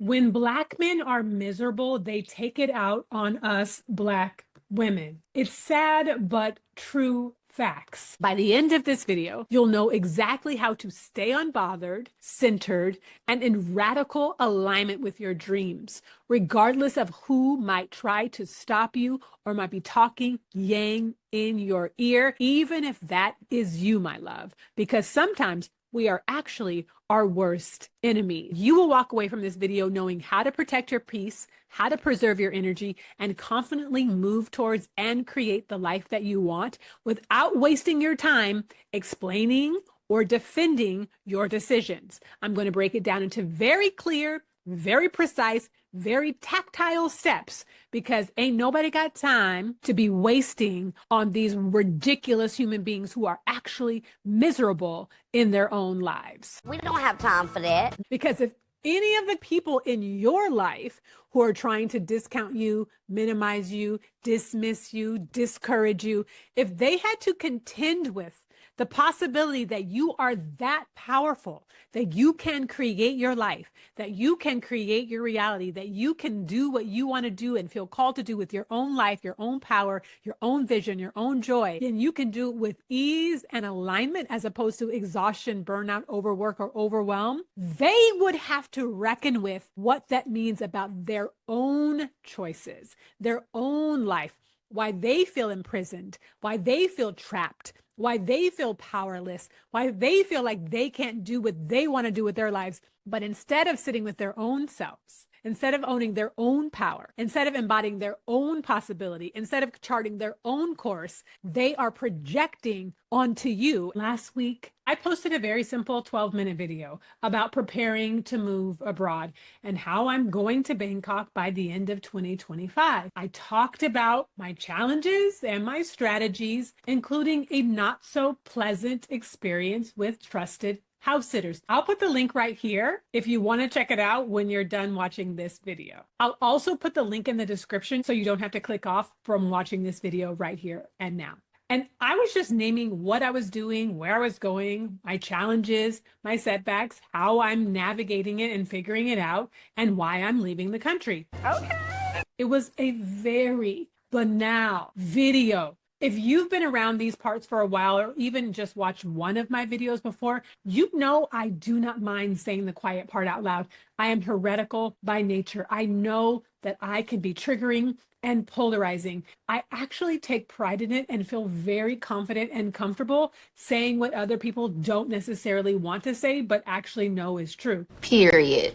When Black men are miserable, they take it out on us Black women. It's sad, but true facts. By the end of this video, you'll know exactly how to stay unbothered, centered, and in radical alignment with your dreams, regardless of who might try to stop you or might be talking yang in your ear, even if that is you, my love, because sometimes we are actually our worst enemy. You will walk away from this video knowing how to protect your peace, how to preserve your energy, and confidently move towards and create the life that you want without wasting your time explaining or defending your decisions. I'm going to break it down into very clear, very precise, very tactile steps, because ain't nobody got time to be wasting on these ridiculous human beings who are actually miserable in their own lives. We don't have time for that. Because if any of the people in your life who are trying to discount you, minimize you, dismiss you, discourage you, if they had to contend with the possibility that you are that powerful, that you can create your life, that you can create your reality, that you can do what you want to do and feel called to do with your own life, your own power, your own vision, your own joy, then you can do it with ease and alignment as opposed to exhaustion, burnout, overwork, or overwhelm. They would have to reckon with what that means about their own choices, their own life, why they feel imprisoned, why they feel trapped, why they feel powerless, why they feel like they can't do what they want to do with their lives. But instead of sitting with their own selves, instead of owning their own power, instead of embodying their own possibility, instead of charting their own course, they are projecting onto you. Last week, I posted a very simple 12-minute video about preparing to move abroad and how I'm going to Bangkok by the end of 2025. I talked about my challenges and my strategies, including a not so pleasant experience with trusted house sitters. I'll put the link right here if you want to check it out when you're done watching this video. I'll also put the link in the description so you don't have to click off from watching this video right here and now. And I was just naming what I was doing, where I was going, my challenges, my setbacks, how I'm navigating it and figuring it out, and why I'm leaving the country. Okay. It was a very banal video. If you've been around these parts for a while or even just watched one of my videos before, you know I do not mind saying the quiet part out loud. I am heretical by nature. I know that I can be triggering and polarizing. I actually take pride in it and feel very confident and comfortable saying what other people don't necessarily want to say, but actually know is true. Period.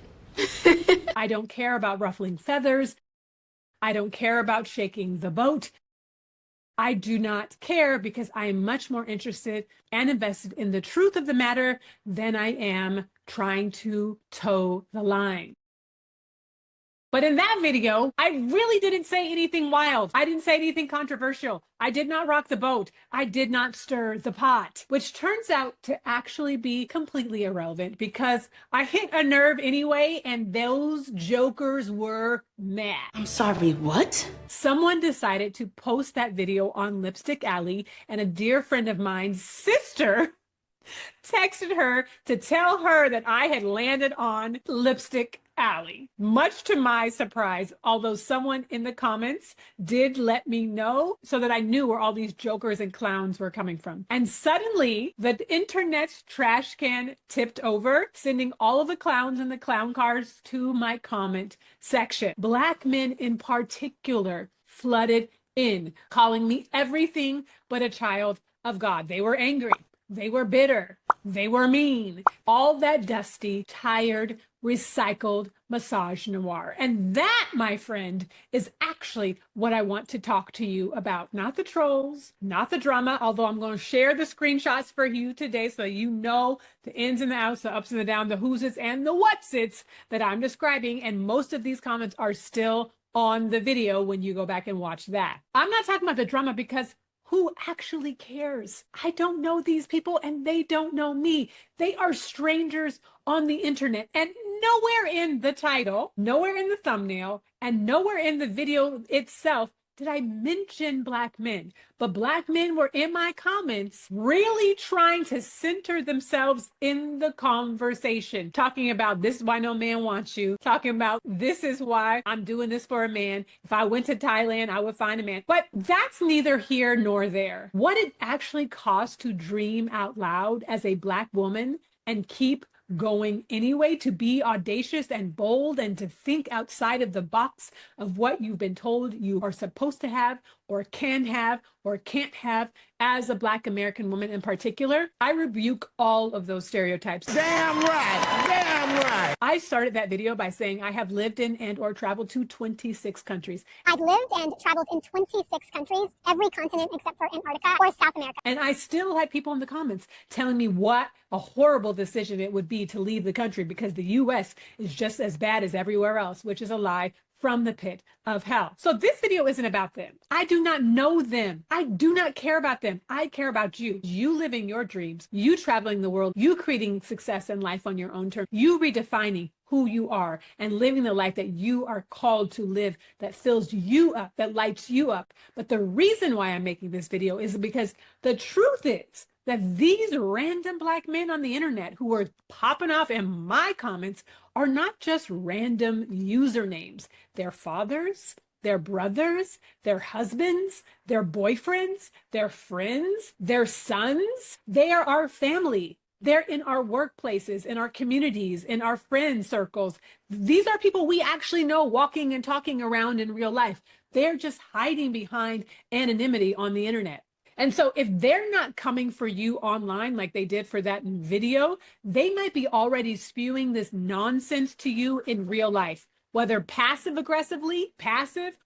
I don't care about ruffling feathers. I don't care about shaking the boat. I do not care because I am much more interested and invested in the truth of the matter than I am trying to toe the line. But in that video, I really didn't say anything wild. I didn't say anything controversial. I did not rock the boat. I did not stir the pot, which turns out to actually be completely irrelevant because I hit a nerve anyway, and those jokers were mad. I'm sorry, what? Someone decided to post that video on Lipstick Alley, and a dear friend of mine's sister texted her to tell her that I had landed on Lipstick Alley. Much to my surprise, although someone in the comments did let me know so that I knew where all these jokers and clowns were coming from. And suddenly, the internet trash can tipped over, sending all of the clowns and the clown cars to my comment section. Black men in particular flooded in, calling me everything but a child of God. They were angry. They were bitter. They were mean. All that dusty, tired, recycled misogynoir. And that, my friend, is actually what I want to talk to you about. Not the trolls, not the drama, although I'm going to share the screenshots for you today so you know the ins and the outs, the ups and the downs, the who's its and the what's its that I'm describing. And most of these comments are still on the video when you go back and watch that. I'm not talking about the drama because who actually cares? I don't know these people and they don't know me. They are strangers on the internet, and nowhere in the title, nowhere in the thumbnail, and nowhere in the video itself did I mention black men? But black men were in my comments really trying to center themselves in the conversation, talking about this is why no man wants you, talking about this is why I'm doing this for a man. If I went to Thailand, I would find a man. But that's neither here nor there. What it actually costs to dream out loud as a black woman and keep going anyway, to be audacious and bold and to think outside of the box of what you've been told you are supposed to have or can have or can't have as a Black American woman in particular. I rebuke all of those stereotypes. Damn right. Damn right. I started that video by saying I have lived in and or traveled to 26 countries. I've lived and traveled in 26 countries, every continent except for Antarctica or South America. And I still had people in the comments telling me what a horrible decision it would be to leave the country because the US is just as bad as everywhere else, which is a lie from the pit of hell. So this video isn't about them. I do not know them. I do not care about them. I care about you. You living your dreams, you traveling the world, you creating success in life on your own terms, you redefining who you are and living the life that you are called to live, that fills you up, that lights you up. But the reason why I'm making this video is because the truth is that these random black men on the internet who are popping off in my comments are not just random usernames. They're fathers, their brothers, their husbands, their boyfriends, their friends, their sons. They are our family. They're in our workplaces, in our communities, in our friend circles. These are people we actually know walking and talking around in real life. They're just hiding behind anonymity on the internet. And so if they're not coming for you online like they did for that video, they might be already spewing this nonsense to you in real life, whether passive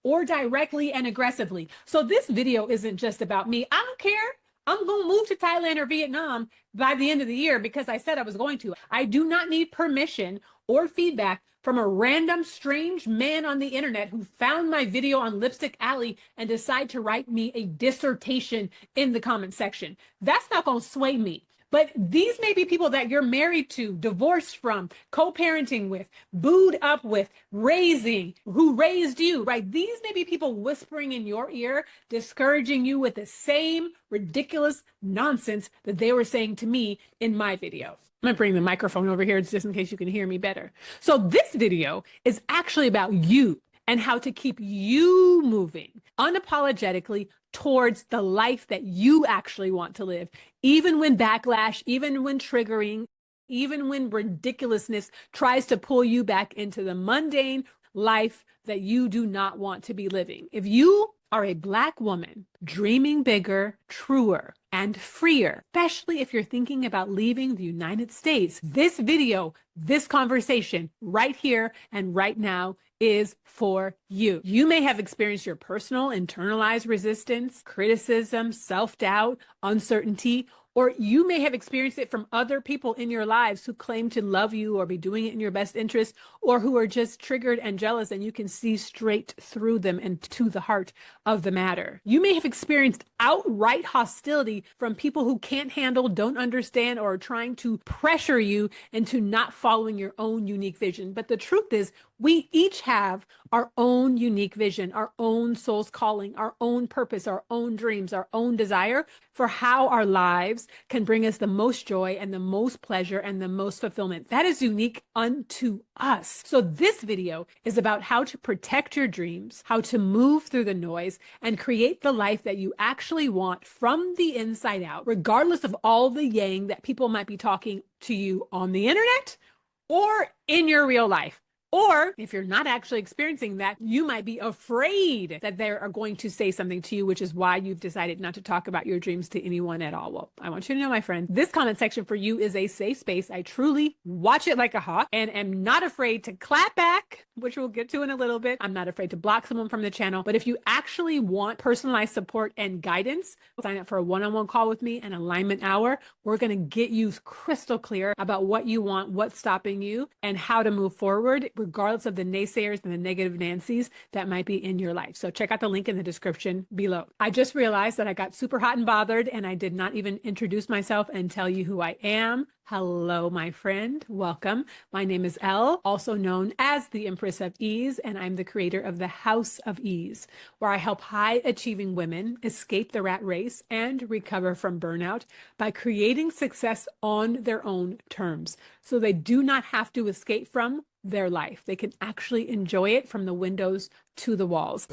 or directly and aggressively. So this video isn't just about me. I don't care. I'm going to move to Thailand or Vietnam by the end of the year because I said I was going to. I do not need permission or feedback from a random strange man on the internet who found my video on Lipstick Alley and decided to write me a dissertation in the comment section. That's not going to sway me. But these may be people that you're married to, divorced from, co-parenting with, booed up with, raising, who raised you, right? These may be people whispering in your ear, discouraging you with the same ridiculous nonsense that they were saying to me in my video. I'm going to bring the microphone over here just in case you can hear me better. So this video is actually about you and how to keep you moving unapologetically towards the life that you actually want to live, even when backlash, even when triggering, even when ridiculousness tries to pull you back into the mundane life that you do not want to be living. If you are a Black woman dreaming bigger, truer, and freer, especially if you're thinking about leaving the United States, this video, this conversation right here and right now is for you. You may have experienced your personal internalized resistance, criticism, self-doubt, uncertainty, or you may have experienced it from other people in your lives who claim to love you or be doing it in your best interest, or who are just triggered and jealous and you can see straight through them and to the heart of the matter. You may have experienced outright hostility from people who can't handle, don't understand, or are trying to pressure you into not following your own unique vision. But the truth is, we each have our own unique vision, our own soul's calling, our own purpose, our own dreams, our own desire for how our lives can bring us the most joy and the most pleasure and the most fulfillment. That is unique unto us. So this video is about how to protect your dreams, how to move through the noise and create the life that you actually want from the inside out, regardless of all the yang that people might be talking to you on the internet or in your real life. Or if you're not actually experiencing that, you might be afraid that they are going to say something to you, which is why you've decided not to talk about your dreams to anyone at all. Well, I want you to know, my friend, this comment section for you is a safe space. I truly watch it like a hawk and am not afraid to clap back, which we'll get to in a little bit. I'm not afraid to block someone from the channel. But if you actually want personalized support and guidance, sign up for a one-on-one call with me, an alignment hour. We're going to get you crystal clear about what you want, what's stopping you, and how to move forward regardless of the naysayers and the negative Nancys that might be in your life. So check out the link in the description below. I just realized that I got super hot and bothered and I did not even introduce myself and tell you who I am. Hello, my friend. Welcome. My name is Elle, also known as the Empress of Ease, and I'm the creator of the House of Ease, where I help high-achieving women escape the rat race and recover from burnout by creating success on their own terms, so they do not have to escape from their life. They can actually enjoy it from the windows to the walls.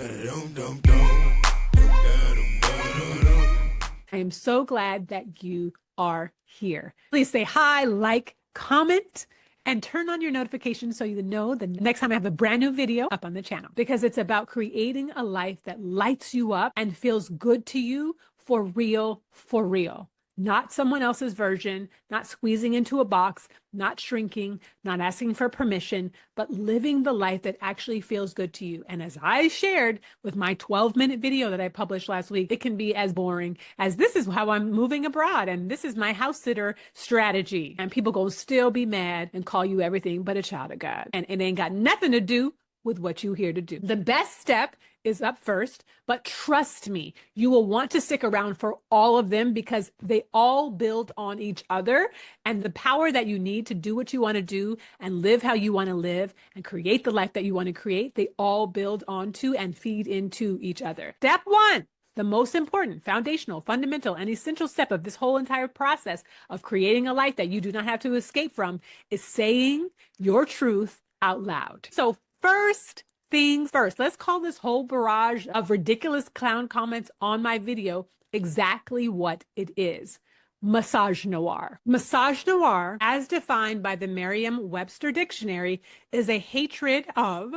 I am so glad that you are here. Please say hi, like, comment, and turn on your notifications so you know the next time I have a brand new video up on the channel, because it's about creating a life that lights you up and feels good to you for real, for real. Not someone else's version, not squeezing into a box, not shrinking, not asking for permission, but living the life that actually feels good to you. And as I shared with my 12-minute video that I published last week, it can be as boring as this is how I'm moving abroad and this is my house sitter strategy. And people gonna still be mad and call you everything but a child of God. And it ain't got nothing to do with what you're here to do. The best step is up first, but trust me, you will want to stick around for all of them because they all build on each other, and the power that you need to do what you want to do and live how you want to live and create the life that you want to create, they all build onto and feed into each other. Step one, the most important, foundational, fundamental, and essential step of this whole entire process of creating a life that you do not have to escape from is saying your truth out loud. So first things first, let's call this whole barrage of ridiculous clown comments on my video exactly what it is. Misogynoir. Misogynoir, as defined by the Merriam-Webster dictionary, is a hatred of,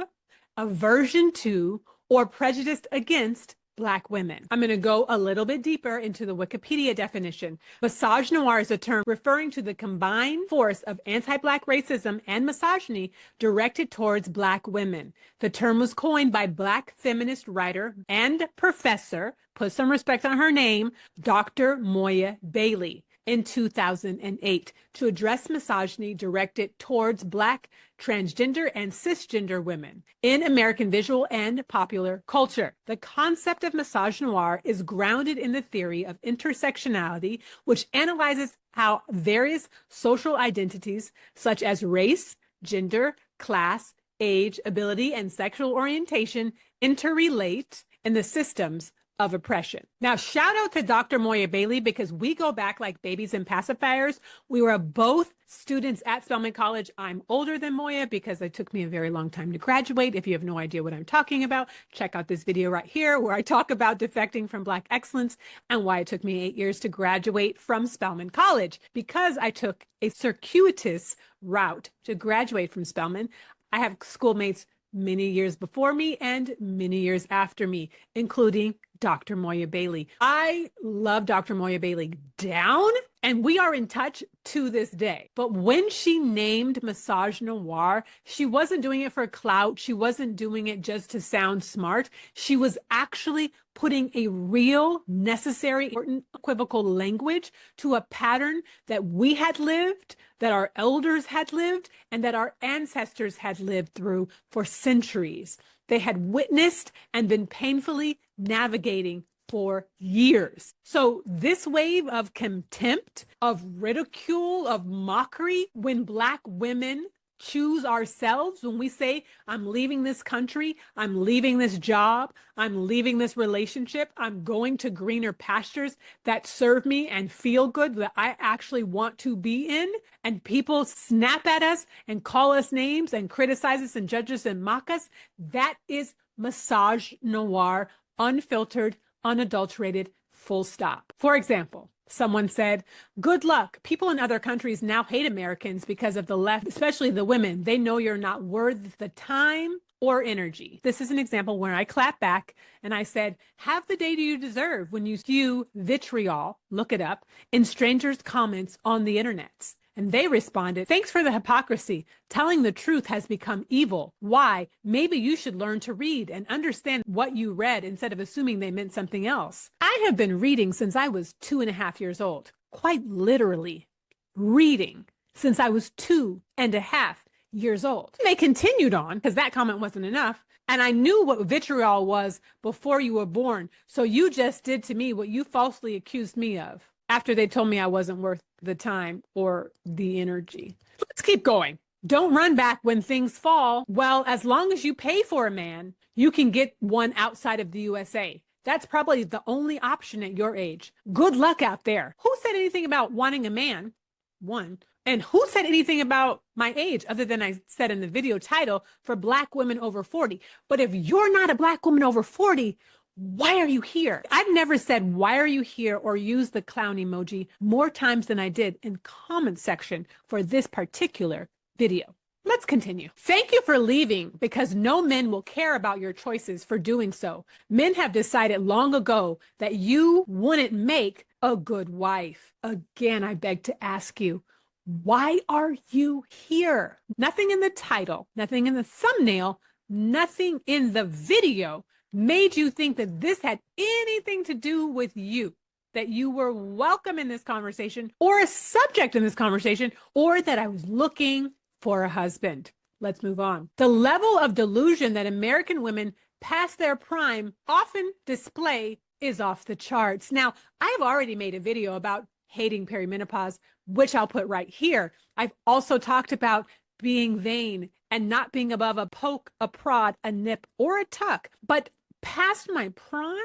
aversion to, or prejudice against Black women. I'm going to go a little bit deeper into the Wikipedia definition. Misogynoir is a term referring to the combined force of anti-Black racism and misogyny directed towards Black women. The term was coined by Black feminist writer and professor, put some respect on her name, Dr. Moya Bailey, in 2008 to address misogyny directed towards Black, transgender, and cisgender women in American visual and popular culture. The concept of misogynoir is grounded in the theory of intersectionality, which analyzes how various social identities such as race, gender, class, age, ability, and sexual orientation interrelate in the systems of oppression. Now, shout out to Dr. Moya Bailey because we go back like babies and pacifiers. We were both students at Spelman College. I'm older than Moya because it took me a very long time to graduate. If you have no idea what I'm talking about, check out this video right here where I talk about defecting from Black excellence and why it took me 8 years to graduate from Spelman College. Because I took a circuitous route to graduate from Spelman, I have schoolmates many years before me and many years after me, including Dr. Moya Bailey. I love Dr. Moya Bailey down, and we are in touch to this day. But when she named Misogynoir, she wasn't doing it for clout. She wasn't doing it just to sound smart. She was actually putting a real, necessary, important, equivocal language to a pattern that we had lived, that our elders had lived, and that our ancestors had lived through for centuries. They had witnessed and been painfully navigating for years. So this wave of contempt, of ridicule, of mockery, when Black women choose ourselves, when we say, I'm leaving this country, I'm leaving this job, I'm leaving this relationship, I'm going to greener pastures that serve me and feel good, that I actually want to be in, and people snap at us and call us names and criticize us and judge us and mock us, that is misogynoir, unfiltered, unadulterated, full stop. For example, someone said, good luck. People in other countries now hate Americans because of the left, especially the women. They know you're not worth the time or energy. This is an example where I clap back and I said, have the day you deserve when you spew vitriol, look it up, in strangers' comments on the internet. And they responded, thanks for the hypocrisy. Telling the truth has become evil. Why? Maybe you should learn to read and understand what you read instead of assuming they meant something else. I have been reading since I was 2.5 years old. Quite literally reading since I was 2.5 years old. They continued on because that comment wasn't enough. And I knew what vitriol was before you were born. So you just did to me what you falsely accused me of after they told me I wasn't worth the time or the energy. Let's keep going. Don't run back when things fall. Well, as long as you pay for a man, you can get one outside of the USA. That's probably the only option at your age. Good luck out there. Who said anything about wanting a man? One. And who said anything about my age other than I said in the video title for Black women over 40? But if you're not a Black woman over 40, why are you here? I've never said, why are you here, or used the clown emoji more times than I did in comment section for this particular video. Let's continue. Thank you for leaving because no men will care about your choices for doing so. Men have decided long ago that you wouldn't make a good wife. Again, I beg to ask you, why are you here? Nothing in the title, nothing in the thumbnail, nothing in the video made you think that this had anything to do with you, that you were welcome in this conversation or a subject in this conversation, or that I was looking for a husband. Let's move on. The level of delusion that American women past their prime often display is off the charts. Now, I've already made a video about hating perimenopause, which I'll put right here. I've also talked about being vain and not being above a poke, a prod, a nip, or a tuck. But past my prime,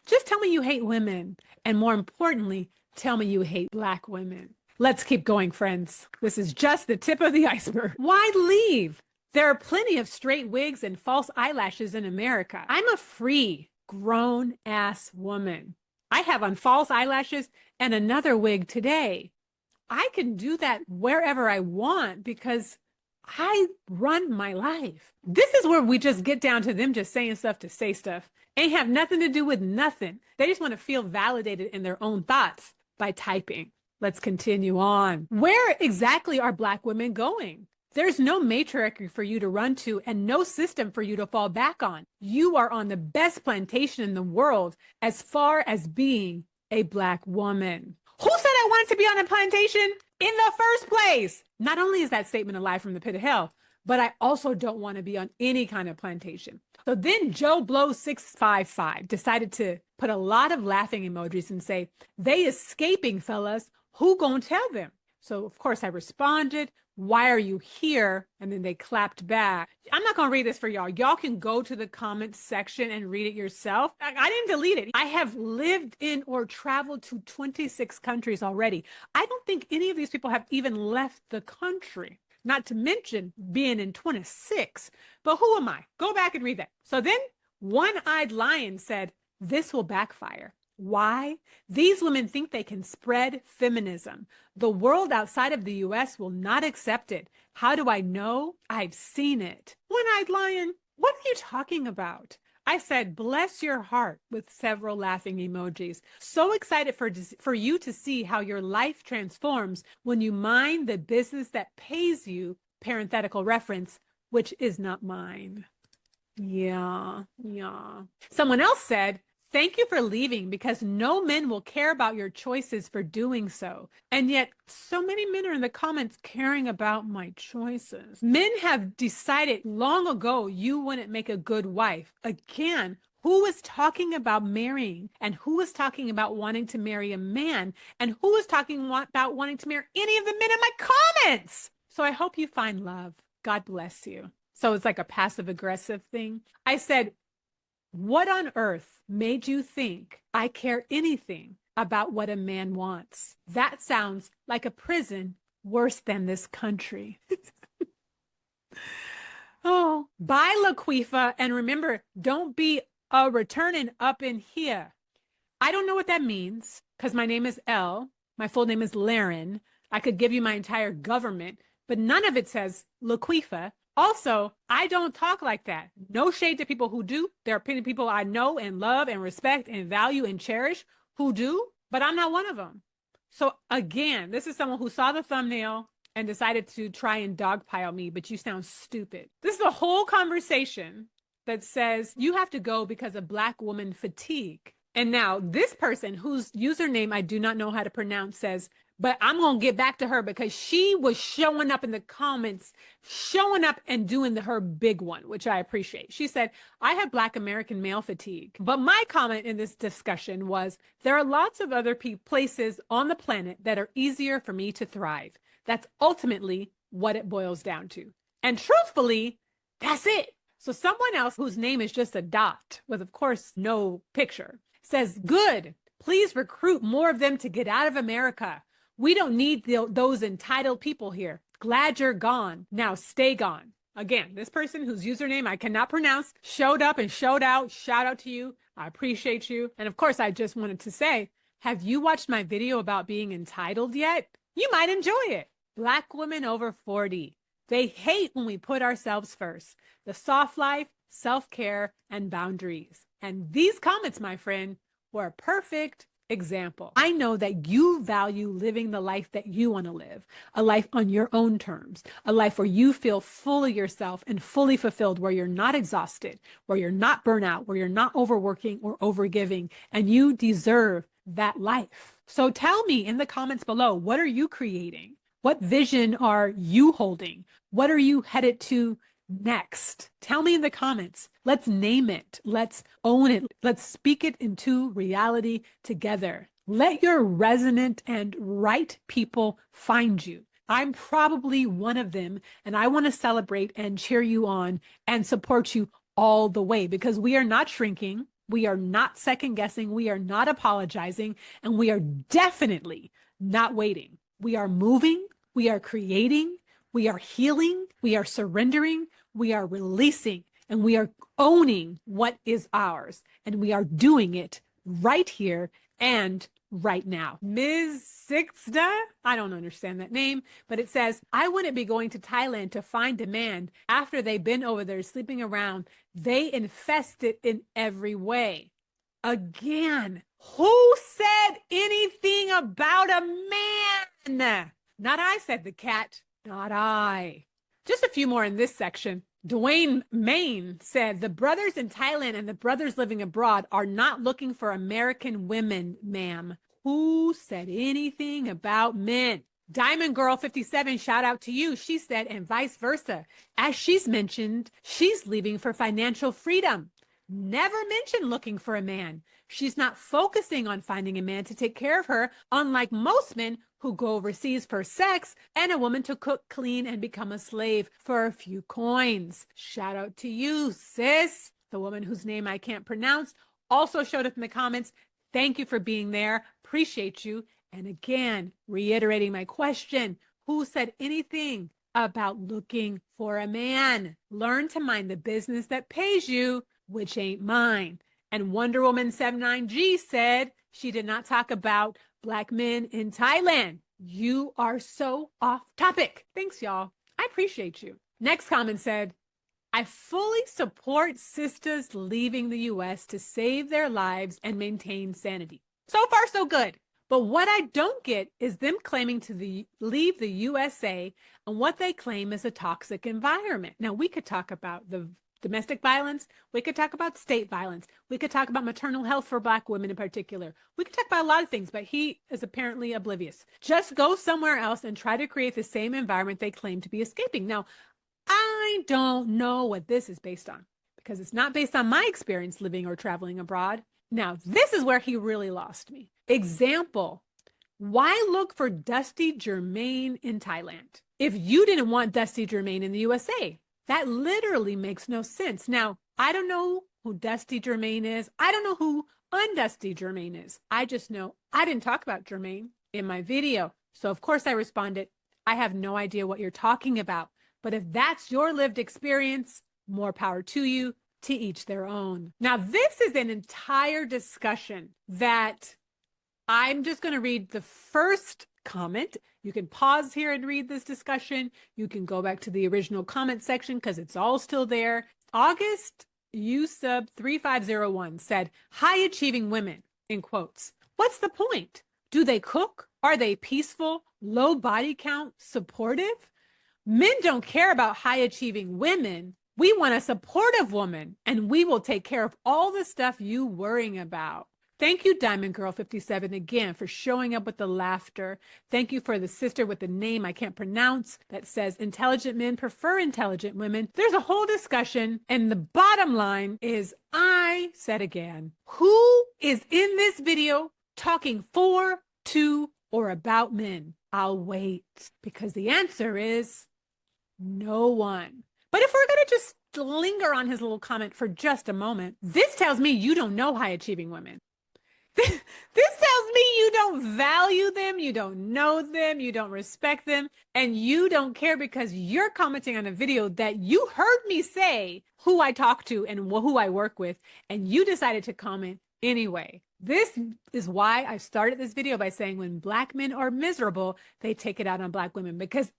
just tell me you hate women. And more importantly, tell me you hate Black women. Let's keep going, friends. This is just the tip of the iceberg. Why leave? There are plenty of straight wigs and false eyelashes in America. I'm a free, grown-ass woman. I have on false eyelashes and another wig today. I can do that wherever I want because I run my life. This is where we just get down to them just saying stuff to say stuff. Ain't have nothing to do with nothing. They just want to feel validated in their own thoughts by typing. Let's continue on. Where exactly are Black women going? There's no matriarchy for you to run to and no system for you to fall back on. You are on the best plantation in the world as far as being a Black woman. Who said I wanted to be on a plantation in the first place? Not only is that statement a lie from the pit of hell, but I also don't want to be on any kind of plantation. So then Joe Blow 655 decided to put a lot of laughing emojis and say, they escaping, fellas. Who gonna tell them? So of course I responded, why are you here? And then they clapped back. I'm not gonna read this for y'all. Y'all can go to the comments section and read it yourself. I didn't delete it. I have lived in or traveled to 26 countries already. I don't think any of these people have even left the country, not to mention being in 26. But who am I? Go back and read that. So then One-Eyed Lion said, this will backfire. Why? These women think they can spread feminism. The world outside of the US will not accept it. How do I know? I've seen it. One-Eyed Lion, what are you talking about? I said, bless your heart, with several laughing emojis. So excited for you to see how your life transforms when you mind the business that pays you, parenthetical reference, which is not mine. Yeah. Someone else said, thank you for leaving because no men will care about your choices for doing so. And yet so many men are in the comments caring about my choices. Men have decided long ago you wouldn't make a good wife. Again, who is talking about marrying and who is talking about wanting to marry a man and who is talking about wanting to marry any of the men in my comments? So I hope you find love. God bless you. So it's like a passive aggressive thing. I said, what on earth made you think I care anything about what a man wants? That sounds like a prison worse than this country. Oh, bye, Laquifa. And remember, don't be returning up in here. I don't know what that means because my name is Elle. My full name is Laren. I could give you my entire government, but none of it says Laquifa. Also, I don't talk like that. No shade to people who do. There are plenty of people I know and love and respect and value and cherish who do, but I'm not one of them. So again, this is someone who saw the thumbnail and decided to try and dogpile me, but you sound stupid. This is a whole conversation that says you have to go because of Black woman fatigue. And now this person whose username I do not know how to pronounce says, But I'm going to get back to her because she was showing up in the comments, showing up and doing her big one, which I appreciate. She said, I have Black American male fatigue. But my comment in this discussion was, there are lots of other places on the planet that are easier for me to thrive. That's ultimately what it boils down to. And truthfully, that's it. So someone else whose name is just a dot with, of course, no picture says, good, please recruit more of them to get out of America. We don't need those entitled people here. Glad you're gone. Now stay gone. Again, this person whose username I cannot pronounce showed up and showed out. Shout out to you. I appreciate you. And of course, I just wanted to say, have you watched my video about being entitled yet? You might enjoy it. Black women over 40. They hate when we put ourselves first. The soft life, self-care, and boundaries. And these comments, my friend, were a perfect example. I know that you value living the life that you want to live, a life on your own terms, a life where you feel fully yourself and fully fulfilled, where you're not exhausted, where you're not burnout, where you're not overworking or overgiving, and you deserve that life. So tell me in the comments below, what are you creating? What vision are you holding? What are you headed to next? Tell me in the comments. Let's name it. Let's own it. Let's speak it into reality together. Let your resonant and right people find you. I'm probably one of them, and I want to celebrate and cheer you on and support you all the way, because we are not shrinking. We are not second guessing. We are not apologizing, and we are definitely not waiting. We are moving. We are creating. We are healing. We are surrendering. We are releasing, and we are owning what is ours, and we are doing it right here and right now. Ms. Sixda, I don't understand that name, but it says, I wouldn't be going to Thailand to find a man after they've been over there sleeping around. They infest it in every way. Again, who said anything about a man? Not I, said the cat. Not I. Just a few more in this section. Dwayne Main said, the brothers in Thailand and the brothers living abroad are not looking for American women, ma'am. Who said anything about men? Diamond Girl 57, shout out to you. She said, and vice versa. As she's mentioned, she's leaving for financial freedom. Never mentioned looking for a man. She's not focusing on finding a man to take care of her, unlike most men who go overseas for sex and a woman to cook, clean, and become a slave for a few coins. Shout out to you, sis. The woman whose name I can't pronounce also showed up in the comments. Thank you for being there. Appreciate you. And again, reiterating my question, who said anything about looking for a man? Learn to mind the business that pays you, which ain't mine. And Wonder Woman 79G said she did not talk about Black men in Thailand. You are so off topic. Thanks, y'all. I appreciate you. Next comment said, I fully support sisters leaving the U.S. to save their lives and maintain sanity. So far, so good. But what I don't get is them claiming to leave the USA and what they claim is a toxic environment. Now, we could talk about the domestic violence. We could talk about state violence. We could talk about maternal health for Black women in particular. We could talk about a lot of things, but he is apparently oblivious. Just go somewhere else and try to create the same environment they claim to be escaping. Now, I don't know what this is based on, because it's not based on my experience living or traveling abroad. Now, this is where he really lost me. Example, why look for Dusty Jermaine in Thailand if you didn't want Dusty Jermaine in the USA? That literally makes no sense. Now, I don't know who Dusty Jermaine is. I don't know who Undusty Jermaine is. I just know I didn't talk about Jermaine in my video. So, of course, I responded, I have no idea what you're talking about. But if that's your lived experience, more power to you, to each their own. Now, this is an entire discussion that I'm just going to read the first comment. You can pause here and read this discussion. You can go back to the original comment section because it's all still there. August Usub 3501 said, high achieving women, in quotes. What's the point? Do they cook? Are they peaceful, low body count, supportive? Men don't care about high achieving women. We want a supportive woman, and we will take care of all the stuff you worrying about. Thank you, Diamond Girl 57, again, for showing up with the laughter. Thank you for the sister with the name I can't pronounce that says intelligent men prefer intelligent women. There's a whole discussion, and the bottom line is, I said again, who is in this video talking for, to, or about men? I'll wait, because the answer is no one. But if we're going to just linger on his little comment for just a moment, this tells me you don't know high achieving women. This tells me you don't value them, you don't know them, you don't respect them, and you don't care because you're commenting on a video that you heard me say who I talk to and who I work with, and you decided to comment anyway. This is why I started this video by saying when Black men are miserable, they take it out on Black women, because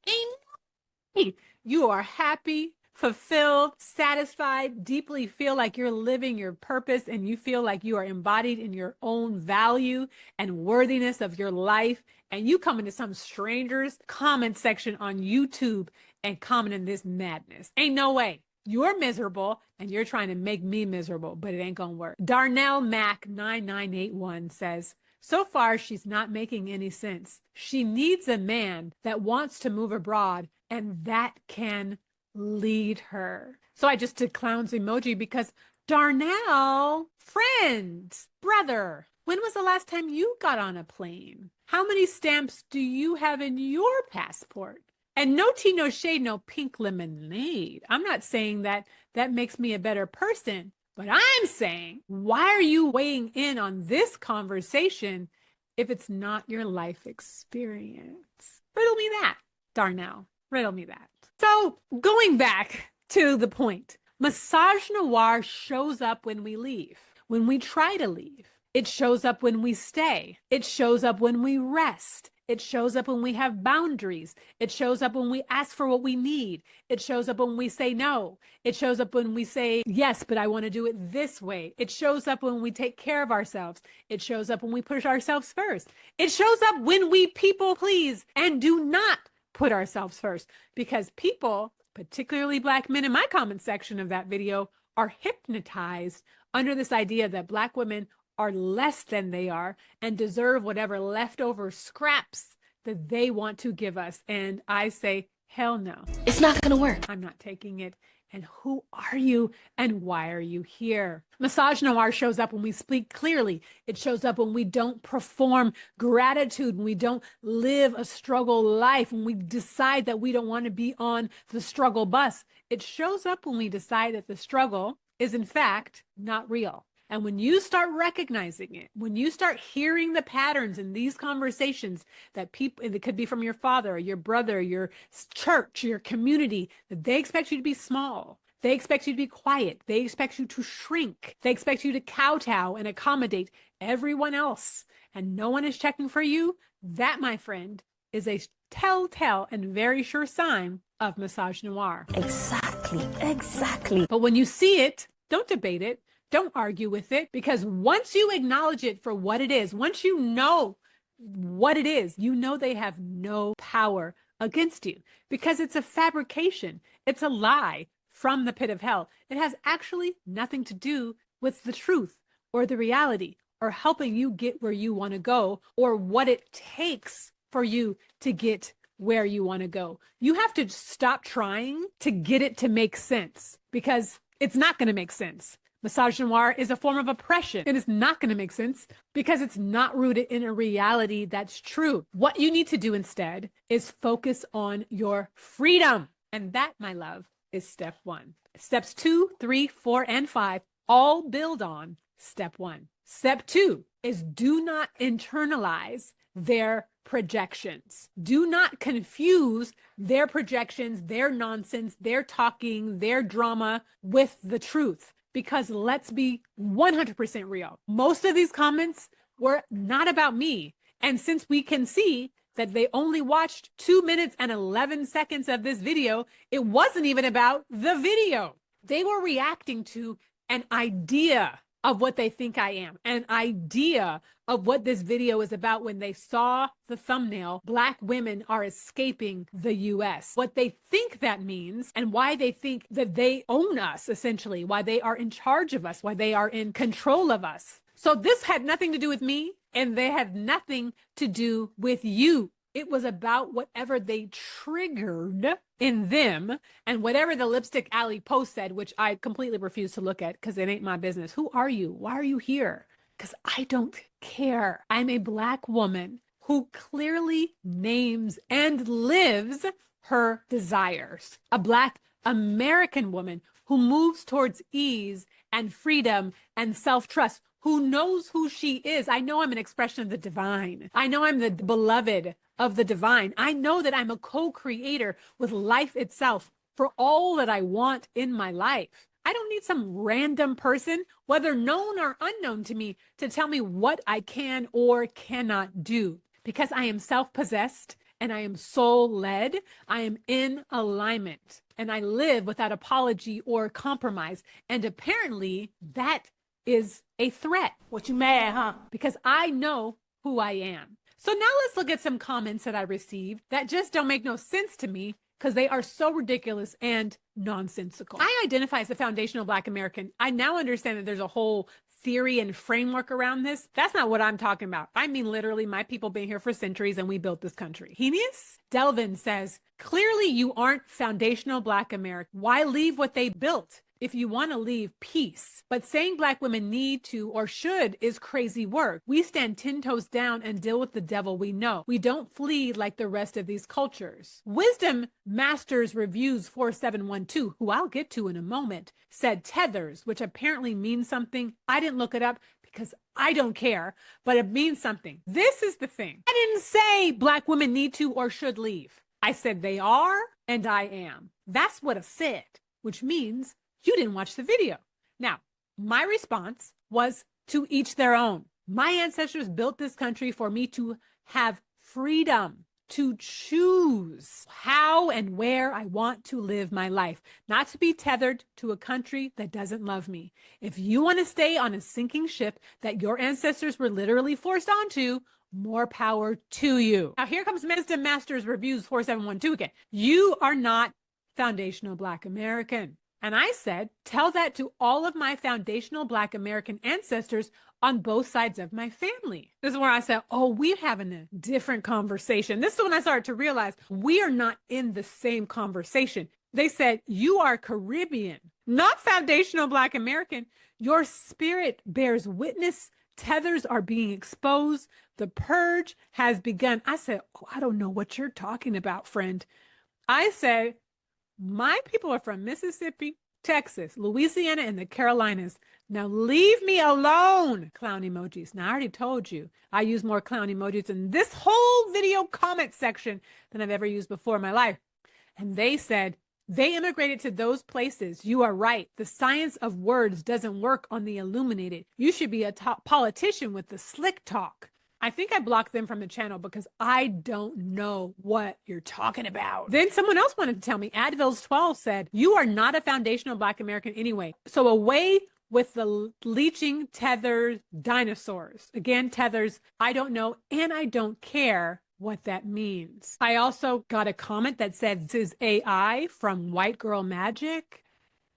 you are happy, fulfilled, satisfied, deeply feel like you're living your purpose, and you feel like you are embodied in your own value and worthiness of your life, and you come into some stranger's comment section on YouTube and comment in this madness. Ain't no way. You're miserable and you're trying to make me miserable, but it ain't gonna work. Darnell Mac 9981 says, so far, she's not making any sense. She needs a man that wants to move abroad and that can lead her. So I just did clowns emoji because Darnell, friend, brother, when was the last time you got on a plane? How many stamps do you have in your passport? And no tea, no shade, no pink lemonade. I'm not saying that that makes me a better person, but I'm saying, why are you weighing in on this conversation if it's not your life experience? Riddle me that, Darnell. Riddle me that. So going back to the point, misogynoir shows up when we leave, when we try to leave. It shows up when we stay. It shows up when we rest. It shows up when we have boundaries. It shows up when we ask for what we need. It shows up when we say no. It shows up when we say, yes, but I want to do it this way. It shows up when we take care of ourselves. It shows up when we push ourselves first. It shows up when we people please and do not put ourselves first, because people, particularly Black men in my comment section of that video, are hypnotized under this idea that Black women are less than they are and deserve whatever leftover scraps that they want to give us. And I say, hell no. It's not gonna work. I'm not taking it. And who are you and why are you here? Misogynoir shows up when we speak clearly. It shows up when we don't perform gratitude, when we don't live a struggle life, when we decide that we don't want to be on the struggle bus. It shows up when we decide that the struggle is in fact not real. And when you start recognizing it, when you start hearing the patterns in these conversations that people, it could be from your father, or your brother, your church, your community, that they expect you to be small. They expect you to be quiet. They expect you to shrink. They expect you to kowtow and accommodate everyone else. And no one is checking for you. That, my friend, is a telltale and very sure sign of misogynoir. Exactly. But when you see it, don't debate it. Don't argue with it, because once you acknowledge it for what it is, once you know what it is, you know they have no power against you, because it's a fabrication. It's a lie from the pit of hell. It has actually nothing to do with the truth or the reality or helping you get where you want to go or what it takes for you to get where you want to go. You have to stop trying to get it to make sense, because it's not going to make sense. Misogynoir is a form of oppression. It is not going to make sense because it's not rooted in a reality that's true. What you need to do instead is focus on your freedom. And that, my love, is step one. Steps 2, 3, 4, and 5 all build on step 1. Step 2 is do not internalize their projections. Do not confuse their projections, their nonsense, their talking, their drama with the truth. Because let's be 100% real. Most of these comments were not about me. And since we can see that they only watched 2 minutes and 11 seconds of this video, it wasn't even about the video. They were reacting to an idea of what they think I am, an idea of what this video is about when they saw the thumbnail, Black women are escaping the US. What they think that means and why they think that they own us, essentially, why they are in charge of us, why they are in control of us. So this had nothing to do with me, and they had nothing to do with you. It was about whatever they triggered in them and whatever the Lipstick Alley post said, which I completely refuse to look at because it ain't my business. Who are you? Why are you here? Because I don't care. I'm a Black woman who clearly names and lives her desires. A Black American woman who moves towards ease and freedom and self-trust, who knows who she is. I know I'm an expression of the divine. I know I'm the beloved of the divine. I know that I'm a co-creator with life itself for all that I want in my life. I don't need some random person, whether known or unknown to me, to tell me what I can or cannot do, because I am self-possessed and I am soul-led. I am in alignment and I live without apology or compromise. And apparently that is a threat. What, you mad, huh? Because I know who I am. So now let's look at some comments that I received that just don't make no sense to me because they are so ridiculous and nonsensical. I identify as a foundational Black American. I now understand that there's a whole theory and framework around this. That's not what I'm talking about. I mean, literally, my people been here for centuries and we built this country. Henius Delvin says, clearly you aren't foundational Black American. Why leave what they built? If you want to leave, peace. But saying Black women need to or should is crazy work. We stand 10 toes down and deal with the devil we know. We don't flee like the rest of these cultures. Wisdom Masters Reviews 4712, who I'll get to in a moment, said tethers, which apparently means something. I didn't look it up because I don't care, but it means something. This is the thing. I didn't say Black women need to or should leave. I said they are and I am. That's what I said, which means you didn't watch the video. Now, my response was to each their own. My ancestors built this country for me to have freedom to choose how and where I want to live my life, not to be tethered to a country that doesn't love me. If you want to stay on a sinking ship that your ancestors were literally forced onto, more power to you. Now, here comes Wisdom Masters Reviews 4712 again. You are not foundational Black American. And I said, tell that to all of my foundational Black American ancestors on both sides of my family. This is where I said, oh, we're having a different conversation. This is when I started to realize we are not in the same conversation. They said, you are Caribbean, not foundational Black American. Your spirit bears witness. Tethers are being exposed. The purge has begun. I said, oh, I don't know what you're talking about, friend. I said, my people are from Mississippi, Texas, Louisiana, and the Carolinas. Now leave me alone. Clown emojis. Now I already told you I use more clown emojis in this whole video comment section than I've ever used before in my life. And they said they immigrated to those places. You are right. The science of words doesn't work on the illuminated. You should be a politician with the slick talk. I think I blocked them from the channel because I don't know what you're talking about. Then someone else wanted to tell me, Advils 12 said, you are not a foundational Black American anyway. So away with the leeching tethers dinosaurs. Again, tethers, I don't know and I don't care what that means. I also got a comment that said, this is AI from White Girl Magic,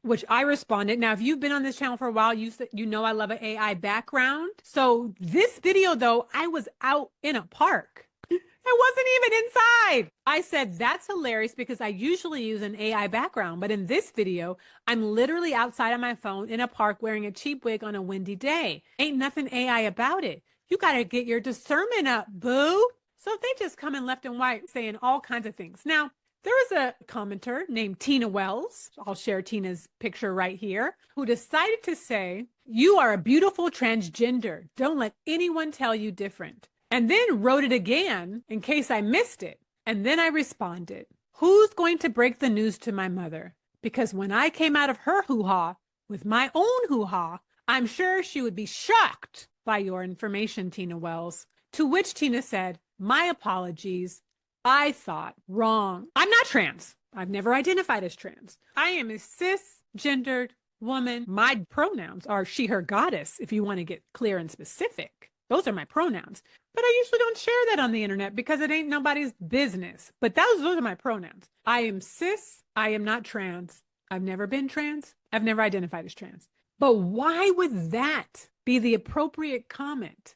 which I responded. Now, if you've been on this channel for a while, you know I love an AI background. So this video, though, I was out in a park. I wasn't even inside. I said, that's hilarious because I usually use an AI background. But in this video, I'm literally outside on my phone in a park wearing a cheap wig on a windy day. Ain't nothing AI about it. You got to get your discernment up, boo. So they just come in left and right saying all kinds of things. Now, there was a commenter named Tina Wells, I'll share Tina's picture right here, who decided to say, you are a beautiful transgender. Don't let anyone tell you different. And then wrote it again in case I missed it. And then I responded, who's going to break the news to my mother? Because when I came out of her hoo-ha with my own hoo-ha, I'm sure she would be shocked by your information, Tina Wells. To which Tina said, my apologies. I thought wrong. I'm not trans. I've never identified as trans. I am a cisgendered woman. My pronouns are she, her, goddess, if you want to get clear and specific. Those are my pronouns. But I usually don't share that on the internet because it ain't nobody's business. But those are my pronouns. I am cis. I am not trans. I've never been trans. I've never identified as trans. But why would that be the appropriate comment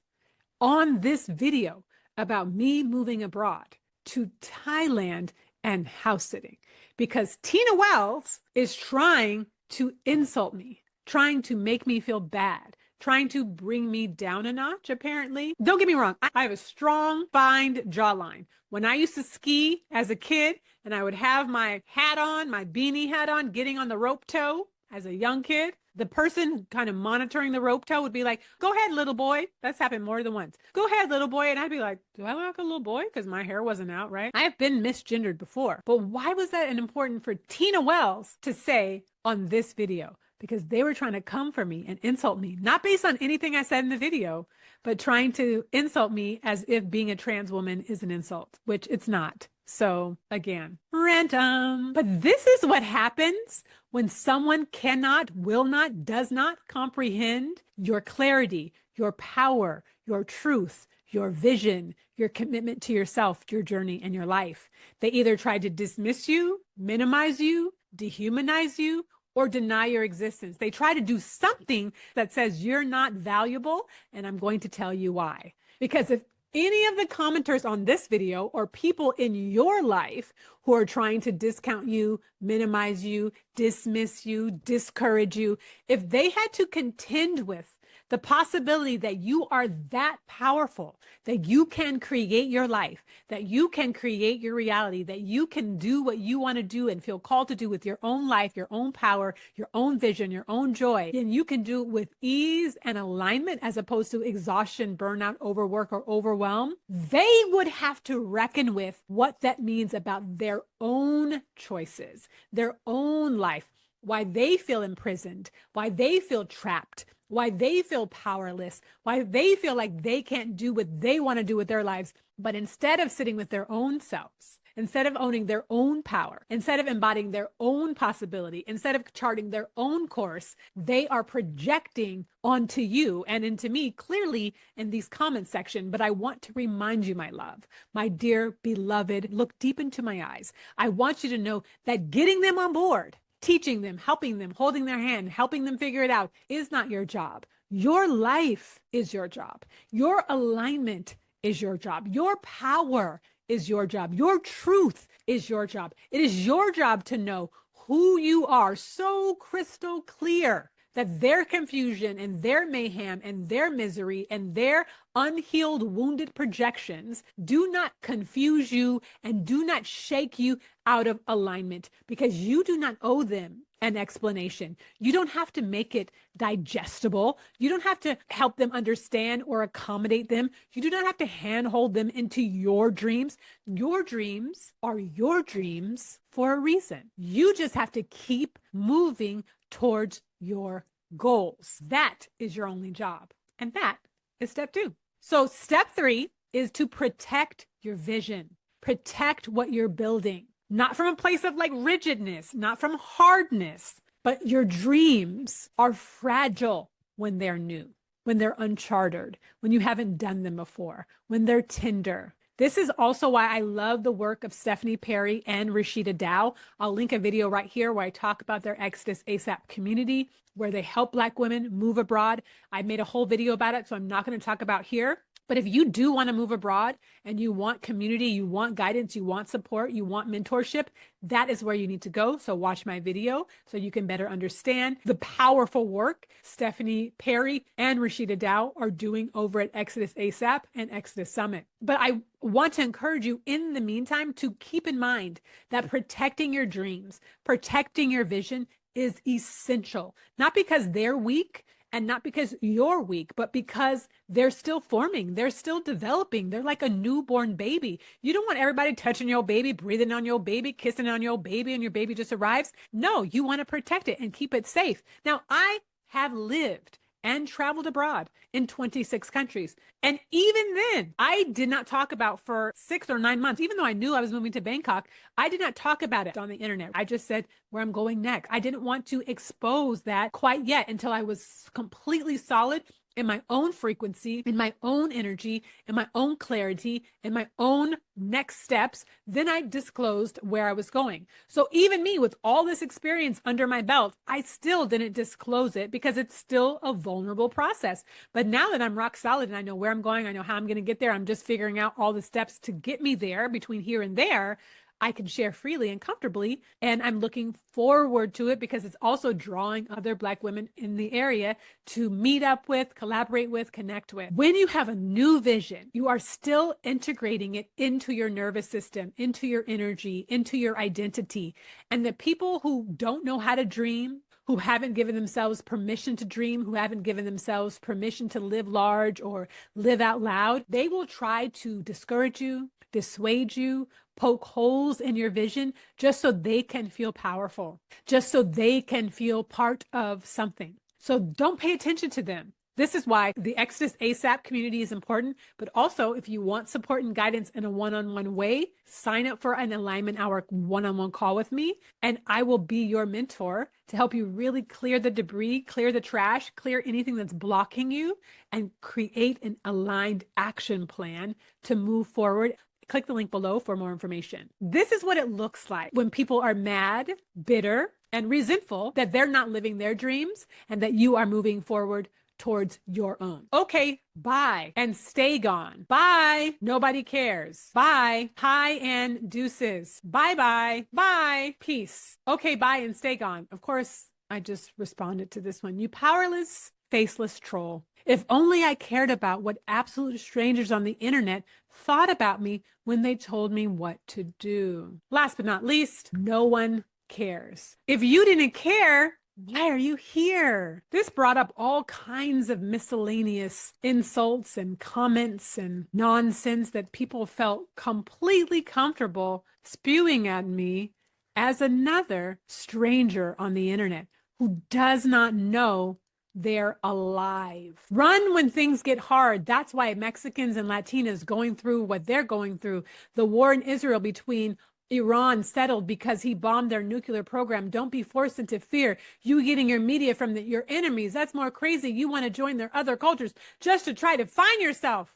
on this video about me moving abroad to Thailand and house sitting, because Tina Wells is trying to insult me, trying to make me feel bad, trying to bring me down a notch, apparently. Don't get me wrong. I have a strong, fine jawline. When I used to ski as a kid and I would have my hat on, my beanie hat on, getting on the rope toe as a young kid, the person kind of monitoring the rope toe would be like, go ahead, little boy. That's happened more than once. Go ahead, little boy. And I'd be like, do I look like a little boy? Because my hair wasn't out, right? I have been misgendered before. But why was that important for Tina Wells to say on this video? Because they were trying to come for me and insult me, not based on anything I said in the video, but trying to insult me as if being a trans woman is an insult, which it's not. So again, random. But this is what happens when someone cannot, will not, does not comprehend your clarity, your power, your truth, your vision, your commitment to yourself, your journey, and your life. They either try to dismiss you, minimize you, dehumanize you, or deny your existence. They try to do something that says you're not valuable, and I'm going to tell you why. Because if any of the commenters on this video or people in your life who are trying to discount you, minimize you, dismiss you, discourage you, if they had to contend with the possibility that you are that powerful, that you can create your life, that you can create your reality, that you can do what you want to do and feel called to do with your own life, your own power, your own vision, your own joy, and you can do it with ease and alignment as opposed to exhaustion, burnout, overwork, or overwhelm, they would have to reckon with what that means about their own choices, their own life, why they feel imprisoned, why they feel trapped, why they feel powerless, why they feel like they can't do what they want to do with their lives. But instead of sitting with their own selves, instead of owning their own power, instead of embodying their own possibility, instead of charting their own course, they are projecting onto you and into me clearly in these comment section. But I want to remind you, my love, my dear beloved, look deep into my eyes. I want you to know that getting them on board, teaching them, helping them, holding their hand, helping them figure it out is not your job. Your life is your job. Your alignment is your job. Your power is your job. Your truth is your job. It is your job to know who you are so crystal clear that their confusion and their mayhem and their misery and their unhealed, wounded projections do not confuse you and do not shake you out of alignment, because you do not owe them an explanation. You don't have to make it digestible. You don't have to help them understand or accommodate them. You do not have to handhold them into your dreams. Your dreams are your dreams for a reason. You just have to keep moving towards your goals. That is your only job. And that is step 2. So step 3 is to protect your vision, protect what you're building, not from a place of like rigidness, not from hardness, but your dreams are fragile when they're new, when they're uncharted, when you haven't done them before, when they're tender. This is also why I love the work of Stephanie Perry and Rashida Dow. I'll link a video right here where I talk about their Exodus ASAP community, where they help Black women move abroad. I made a whole video about it, so I'm not going to talk about here. But if you do want to move abroad and you want community, you want guidance, you want support, you want mentorship, that is where you need to go. So watch my video so you can better understand the powerful work Stephanie Perry and Rashida Dow are doing over at Exodus ASAP and Exodus Summit. But I want to encourage you in the meantime to keep in mind that protecting your dreams, protecting your vision is essential, not because they're weak, and not because you're weak, but because they're still forming, they're still developing. They're like a newborn baby. You don't want everybody touching your baby, breathing on your baby, kissing on your baby, and your baby just arrives. No, you want to protect it and keep it safe. Now, I have lived and traveled abroad in 26 countries. And even then, I did not talk about for 6 or 9 months, even though I knew I was moving to Bangkok, I did not talk about it on the internet. I just said where I'm going next. I didn't want to expose that quite yet until I was completely solid in my own frequency, in my own energy, in my own clarity, in my own next steps, then I disclosed where I was going. So even me with all this experience under my belt, I still didn't disclose it because it's still a vulnerable process. But now that I'm rock solid and I know where I'm going, I know how I'm going to get there, I'm just figuring out all the steps to get me there between here and there, I can share freely and comfortably. And I'm looking forward to it because it's also drawing other Black women in the area to meet up with, collaborate with, connect with. When you have a new vision, you are still integrating it into your nervous system, into your energy, into your identity. And the people who don't know how to dream, who haven't given themselves permission to dream, who haven't given themselves permission to live large or live out loud, they will try to discourage you, dissuade you, poke holes in your vision just so they can feel powerful, just so they can feel part of something. So don't pay attention to them. This is why the Exodus ASAP community is important. But also, if you want support and guidance in a one-on-one way, sign up for an Alignment Hour one-on-one call with me, and I will be your mentor to help you really clear the debris, clear the trash, clear anything that's blocking you, and create an aligned action plan to move forward. Click the link below for more information. This is what it looks like when people are mad, bitter, and resentful that they're not living their dreams and that you are moving forward towards your own. Okay, bye and stay gone. Bye. Nobody cares. Bye. Hi and deuces. Bye bye. Bye. Peace. Okay, bye and stay gone. Of course, I just responded to this one. You powerless, faceless troll. If only I cared about what absolute strangers on the internet thought about me when they told me what to do. Last but not least, no one cares. If you didn't care, why are you here? This brought up all kinds of miscellaneous insults and comments and nonsense that people felt completely comfortable spewing at me as another stranger on the internet who does not know they're alive. Run when things get hard. That's why Mexicans and Latinas going through what they're going through. The war in Israel between Iran settled because he bombed their nuclear program. Don't be forced into fear. You getting your media from your enemies. That's more crazy. You want to join their other cultures just to try to find yourself.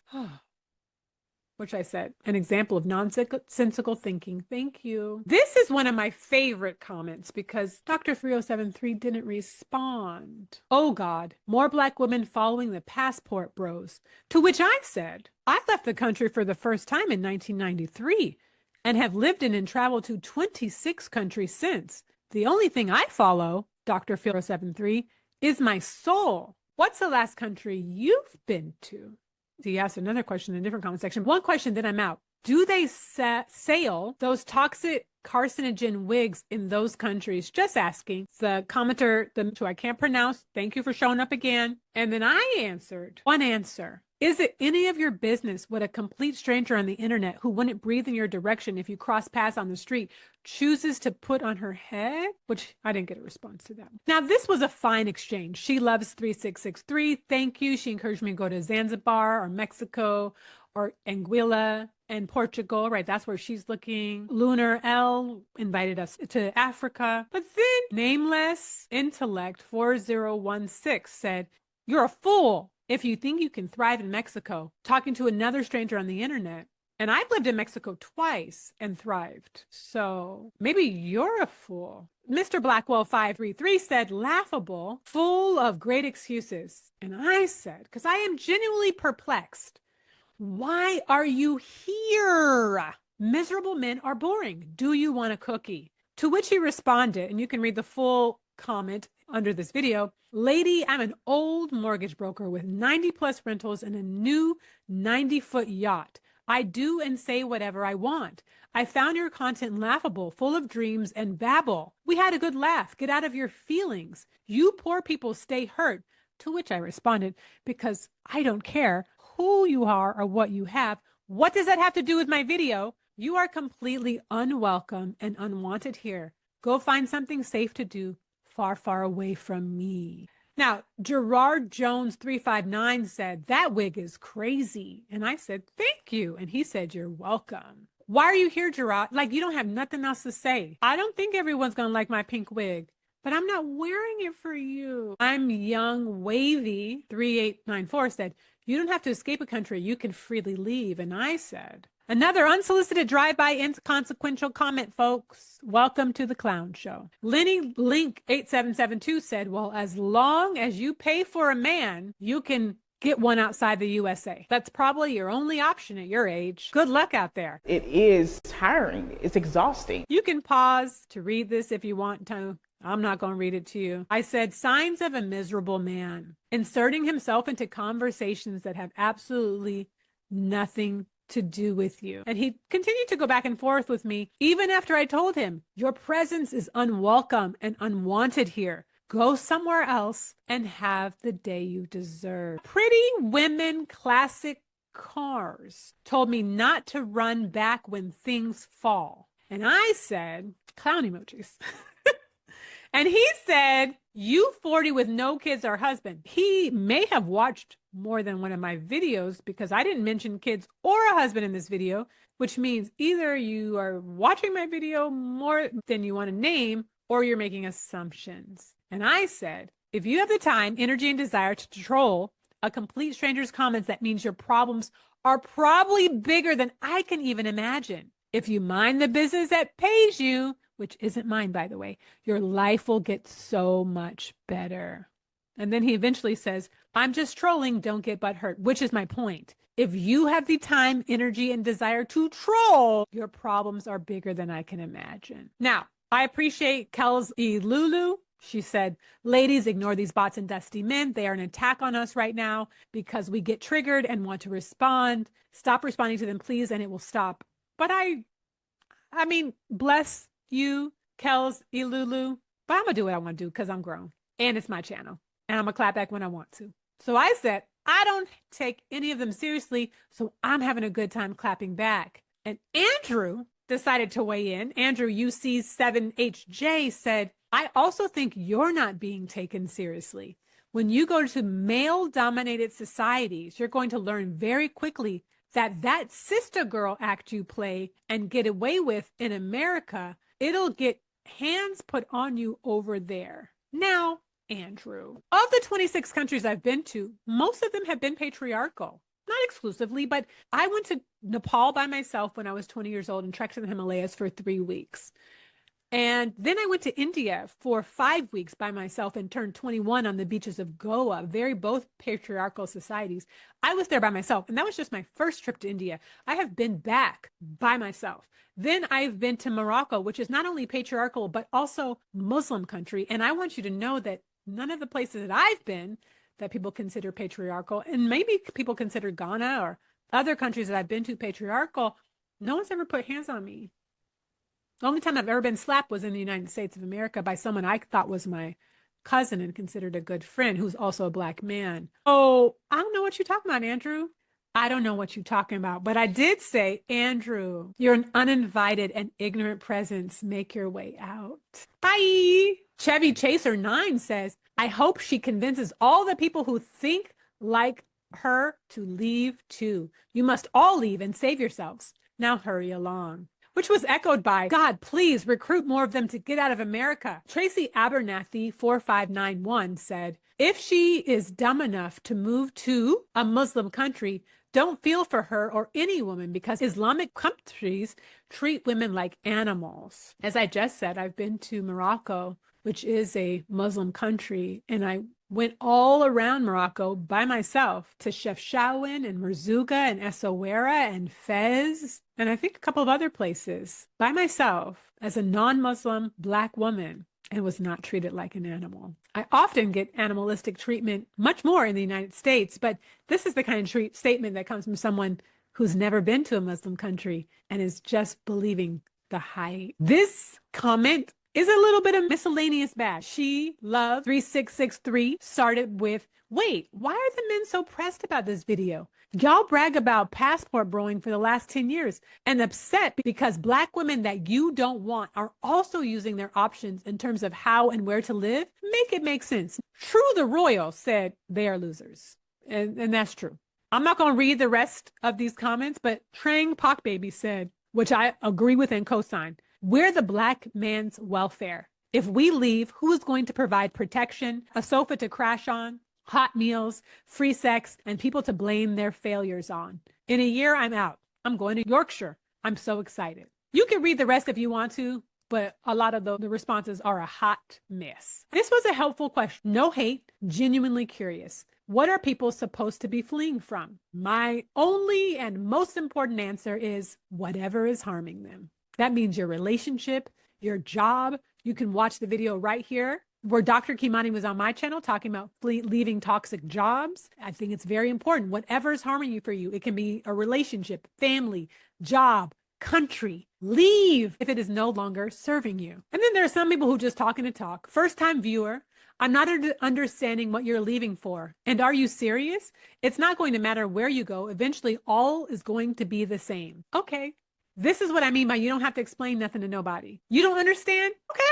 Which I said, an example of nonsensical thinking. Thank you. This is one of my favorite comments because Dr. 3073 didn't respond. Oh God, more Black women following the passport bros. To which I said, I left the country for the first time in 1993 and have lived in and traveled to 26 countries since. The only thing I follow, Dr. 3073, is my soul. What's the last country you've been to? He asked another question in a different comment section. One question, then I'm out. Do they sell those toxic carcinogen wigs in those countries? Just asking. The commenter, who I can't pronounce, thank you for showing up again. And then I answered one answer. Is it any of your business what a complete stranger on the internet who wouldn't breathe in your direction if you cross paths on the street chooses to put on her head? Which I didn't get a response to that. Now, this was a fine exchange. She loves 3663. Thank you. She encouraged me to go to Zanzibar or Mexico or Anguilla and Portugal, right? That's where she's looking. Lunar L invited us to Africa. But then Nameless Intellect 4016 said, you're a fool if you think you can thrive in Mexico, talking to another stranger on the internet. And I've lived in Mexico twice and thrived. So maybe you're a fool. Mr. Blackwell 533 said, laughable, full of great excuses. And I said, because I am genuinely perplexed. Why are you here? Miserable men are boring. Do you want a cookie? To which he responded, and you can read the full comment under this video. Lady, I'm an old mortgage broker with 90 plus rentals and a new 90-foot yacht. I do and say whatever I want. I found your content laughable, full of dreams and babble. We had a good laugh. Get out of your feelings. You poor people stay hurt. To which I responded, because I don't care who you are or what you have. What does that have to do with my video? You are completely unwelcome and unwanted here. Go find something safe to do far, far away from me. Now, Gerard Jones 359 said, that wig is crazy. And I said, thank you. And he said, you're welcome. Why are you here, Gerard? Like, you don't have nothing else to say. I don't think everyone's going to like my pink wig. but I'm not wearing it for you. I'm Young Wavy 3894 said, you don't have to escape a country. You can freely leave. And I said, another unsolicited drive-by inconsequential comment, folks. Welcome to the clown show. Lenny Link 8772 said, well, as long as you pay for a man, you can get one outside the USA. That's probably your only option at your age. Good luck out there. It is tiring. It's exhausting. You can pause to read this if you want to. I'm not going to read it to you. I said, signs of a miserable man, inserting himself into conversations that have absolutely nothing to do with you. And he continued to go back and forth with me, even after I told him, your presence is unwelcome and unwanted here. Go somewhere else and have the day you deserve. Pretty Women Classic Cars told me not to run back when things fall. And I said, clown emojis. And he said, you 40 with no kids or husband. He may have watched more than one of my videos because I didn't mention kids or a husband in this video, which means either you are watching my video more than you want to name or you're making assumptions. And I said, if you have the time, energy, and desire to troll a complete stranger's comments, that means your problems are probably bigger than I can even imagine. If you mind the business that pays you, which isn't mine, by the way, your life will get so much better. And then he eventually says, I'm just trolling, don't get butthurt, which is my point. If you have the time, energy, and desire to troll, your problems are bigger than I can imagine. Now, I appreciate Kels E. Lulu. She said, ladies, ignore these bots and dusty men. They are an attack on us right now because we get triggered and want to respond. Stop responding to them, please, and it will stop. But I mean, bless you, Kels Ilulu, but I'm gonna do what I want to do because I'm grown and it's my channel and I'm gonna clap back when I want to. So I said, I don't take any of them seriously, so I'm having a good time clapping back. And Andrew decided to weigh in. Andrew UC7HJ said, I also think you're not being taken seriously. When you go to male-dominated societies, you're going to learn very quickly that sister girl act you play and get away with in America, it'll get hands put on you over there. Now, Andrew, of the 26 countries I've been to, most of them have been patriarchal. Not exclusively, but I went to Nepal by myself when I was 20 years old and trekked in the Himalayas for 3 weeks. And then I went to India for 5 weeks by myself and turned 21 on the beaches of Goa, very both patriarchal societies. I was there by myself, and that was just my first trip to India. I have been back by myself. Then I've been to Morocco, which is not only patriarchal, but also Muslim country. And I want you to know that none of the places that I've been that people consider patriarchal, and maybe people consider Ghana or other countries that I've been to patriarchal, no one's ever put hands on me. The only time I've ever been slapped was in the United States of America by someone I thought was my cousin and considered a good friend who's also a black man. Oh, I don't know what you're talking about, Andrew. I don't know what you're talking about, but I did say, Andrew, you're an uninvited and ignorant presence. Make your way out. Bye. Chevy Chaser 9 says, I hope she convinces all the people who think like her to leave too. You must all leave and save yourselves. Now hurry along. Which was echoed by, God, please recruit more of them to get out of America. Tracy Abernathy 4591 said, if she is dumb enough to move to a Muslim country, don't feel for her or any woman because Islamic countries treat women like animals. As I just said, I've been to Morocco, which is a Muslim country, and I went all around Morocco by myself to Chefchaouen and Merzouga and Essaouira and Fez, and I think a couple of other places by myself as a non-Muslim Black woman, and was not treated like an animal. I often get animalistic treatment much more in the United States, but this is the kind of statement that comes from someone who's never been to a Muslim country and is just believing the hype. This comment is a little bit of miscellaneous bad. She Love 3663 started with, wait, why are the men so pressed about this video? Y'all brag about passport broing for the last 10 years and upset because Black women that you don't want are also using their options in terms of how and where to live. Make it make sense. True the Royal said they are losers. And that's true. I'm not going to read the rest of these comments, but Trang Pak Baby said, which I agree with and co-sign, we're the Black man's welfare. If we leave, who is going to provide protection, a sofa to crash on, hot meals, free sex, and people to blame their failures on? In a year, I'm out. I'm going to Yorkshire. I'm so excited. You can read the rest if you want to, but a lot of the responses are a hot mess. This was a helpful question. No hate, genuinely curious. What are people supposed to be fleeing from? My only and most important answer is whatever is harming them. That means your relationship, your job. You can watch the video right here where Dr. Kimani was on my channel talking about leaving toxic jobs. I think it's very important. Whatever is harming you for you, it can be a relationship, family, job, country. Leave if it is no longer serving you. And then there are some people who just talking to talk. First time viewer, I'm not understanding what you're leaving for. And are you serious? It's not going to matter where you go. Eventually, all is going to be the same. Okay. This is what I mean by you don't have to explain nothing to nobody. You don't understand? Okay.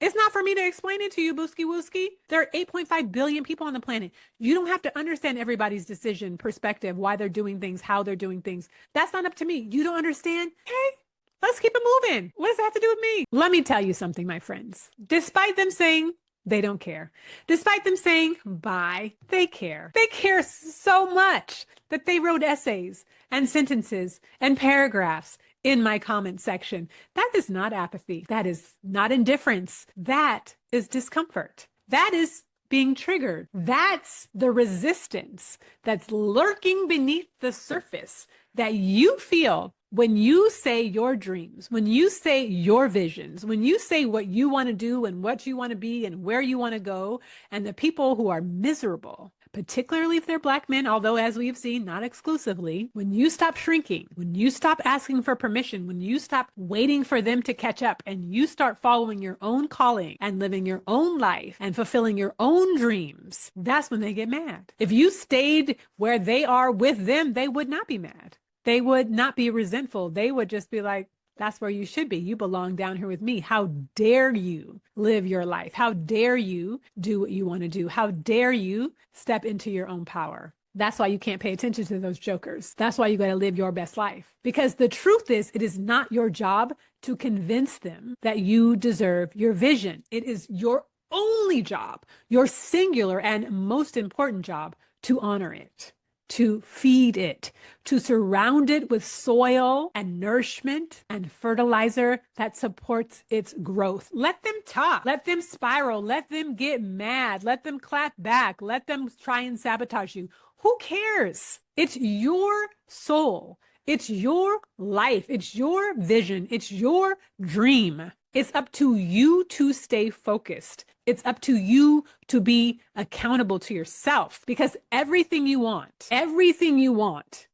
It's not for me to explain it to you, Booski Wooski. There are 8.5 billion people on the planet. You don't have to understand everybody's decision, perspective, why they're doing things, how they're doing things. That's not up to me. You don't understand? Okay. Let's keep it moving. What does that have to do with me? Let me tell you something, my friends. Despite them saying they don't care, despite them saying bye, they care. They care so much that they wrote essays and sentences and paragraphs in my comment section. That is not apathy. That is not indifference. That is discomfort. That is being triggered. That's the resistance that's lurking beneath the surface that you feel when you say your dreams, when you say your visions, when you say what you want to do and what you want to be and where you want to go, and the people who are miserable, particularly if they're Black men, although as we've seen, not exclusively, when you stop shrinking, when you stop asking for permission, when you stop waiting for them to catch up and you start following your own calling and living your own life and fulfilling your own dreams, that's when they get mad. If you stayed where they are with them, they would not be mad. They would not be resentful. They would just be like, that's where you should be. You belong down here with me. How dare you live your life? How dare you do what you want to do? How dare you step into your own power? That's why you can't pay attention to those jokers. That's why you got to live your best life. Because the truth is, it is not your job to convince them that you deserve your vision. It is your only job, your singular and most important job, to honor it, to feed it, to surround it with soil and nourishment and fertilizer that supports its growth. Let them talk, let them spiral, let them get mad, let them clap back, let them try and sabotage you. Who cares? It's your soul. It's your life. It's your vision. It's your dream. It's up to you to stay focused. It's up to you to be accountable to yourself, because everything you want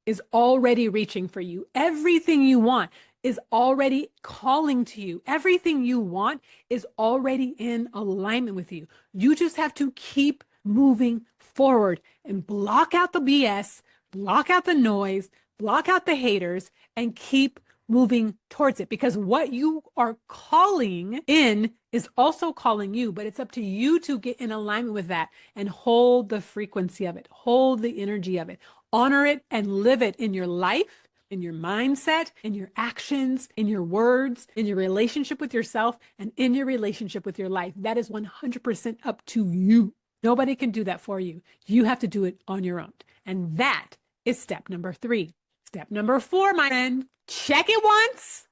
is already reaching for you. Everything you want is already calling to you. Everything you want is already in alignment with you. You just have to keep moving forward and block out the BS, block out the noise, block out the haters, and keep moving towards it, because what you are calling in is also calling you, but it's up to you to get in alignment with that and hold the frequency of it, hold the energy of it, honor it and live it in your life, in your mindset, in your actions, in your words, in your relationship with yourself, and in your relationship with your life. That is 100% up to you. Nobody can do that for you. You have to do it on your own. And that is step number 3. Step number 4, my friend, check it once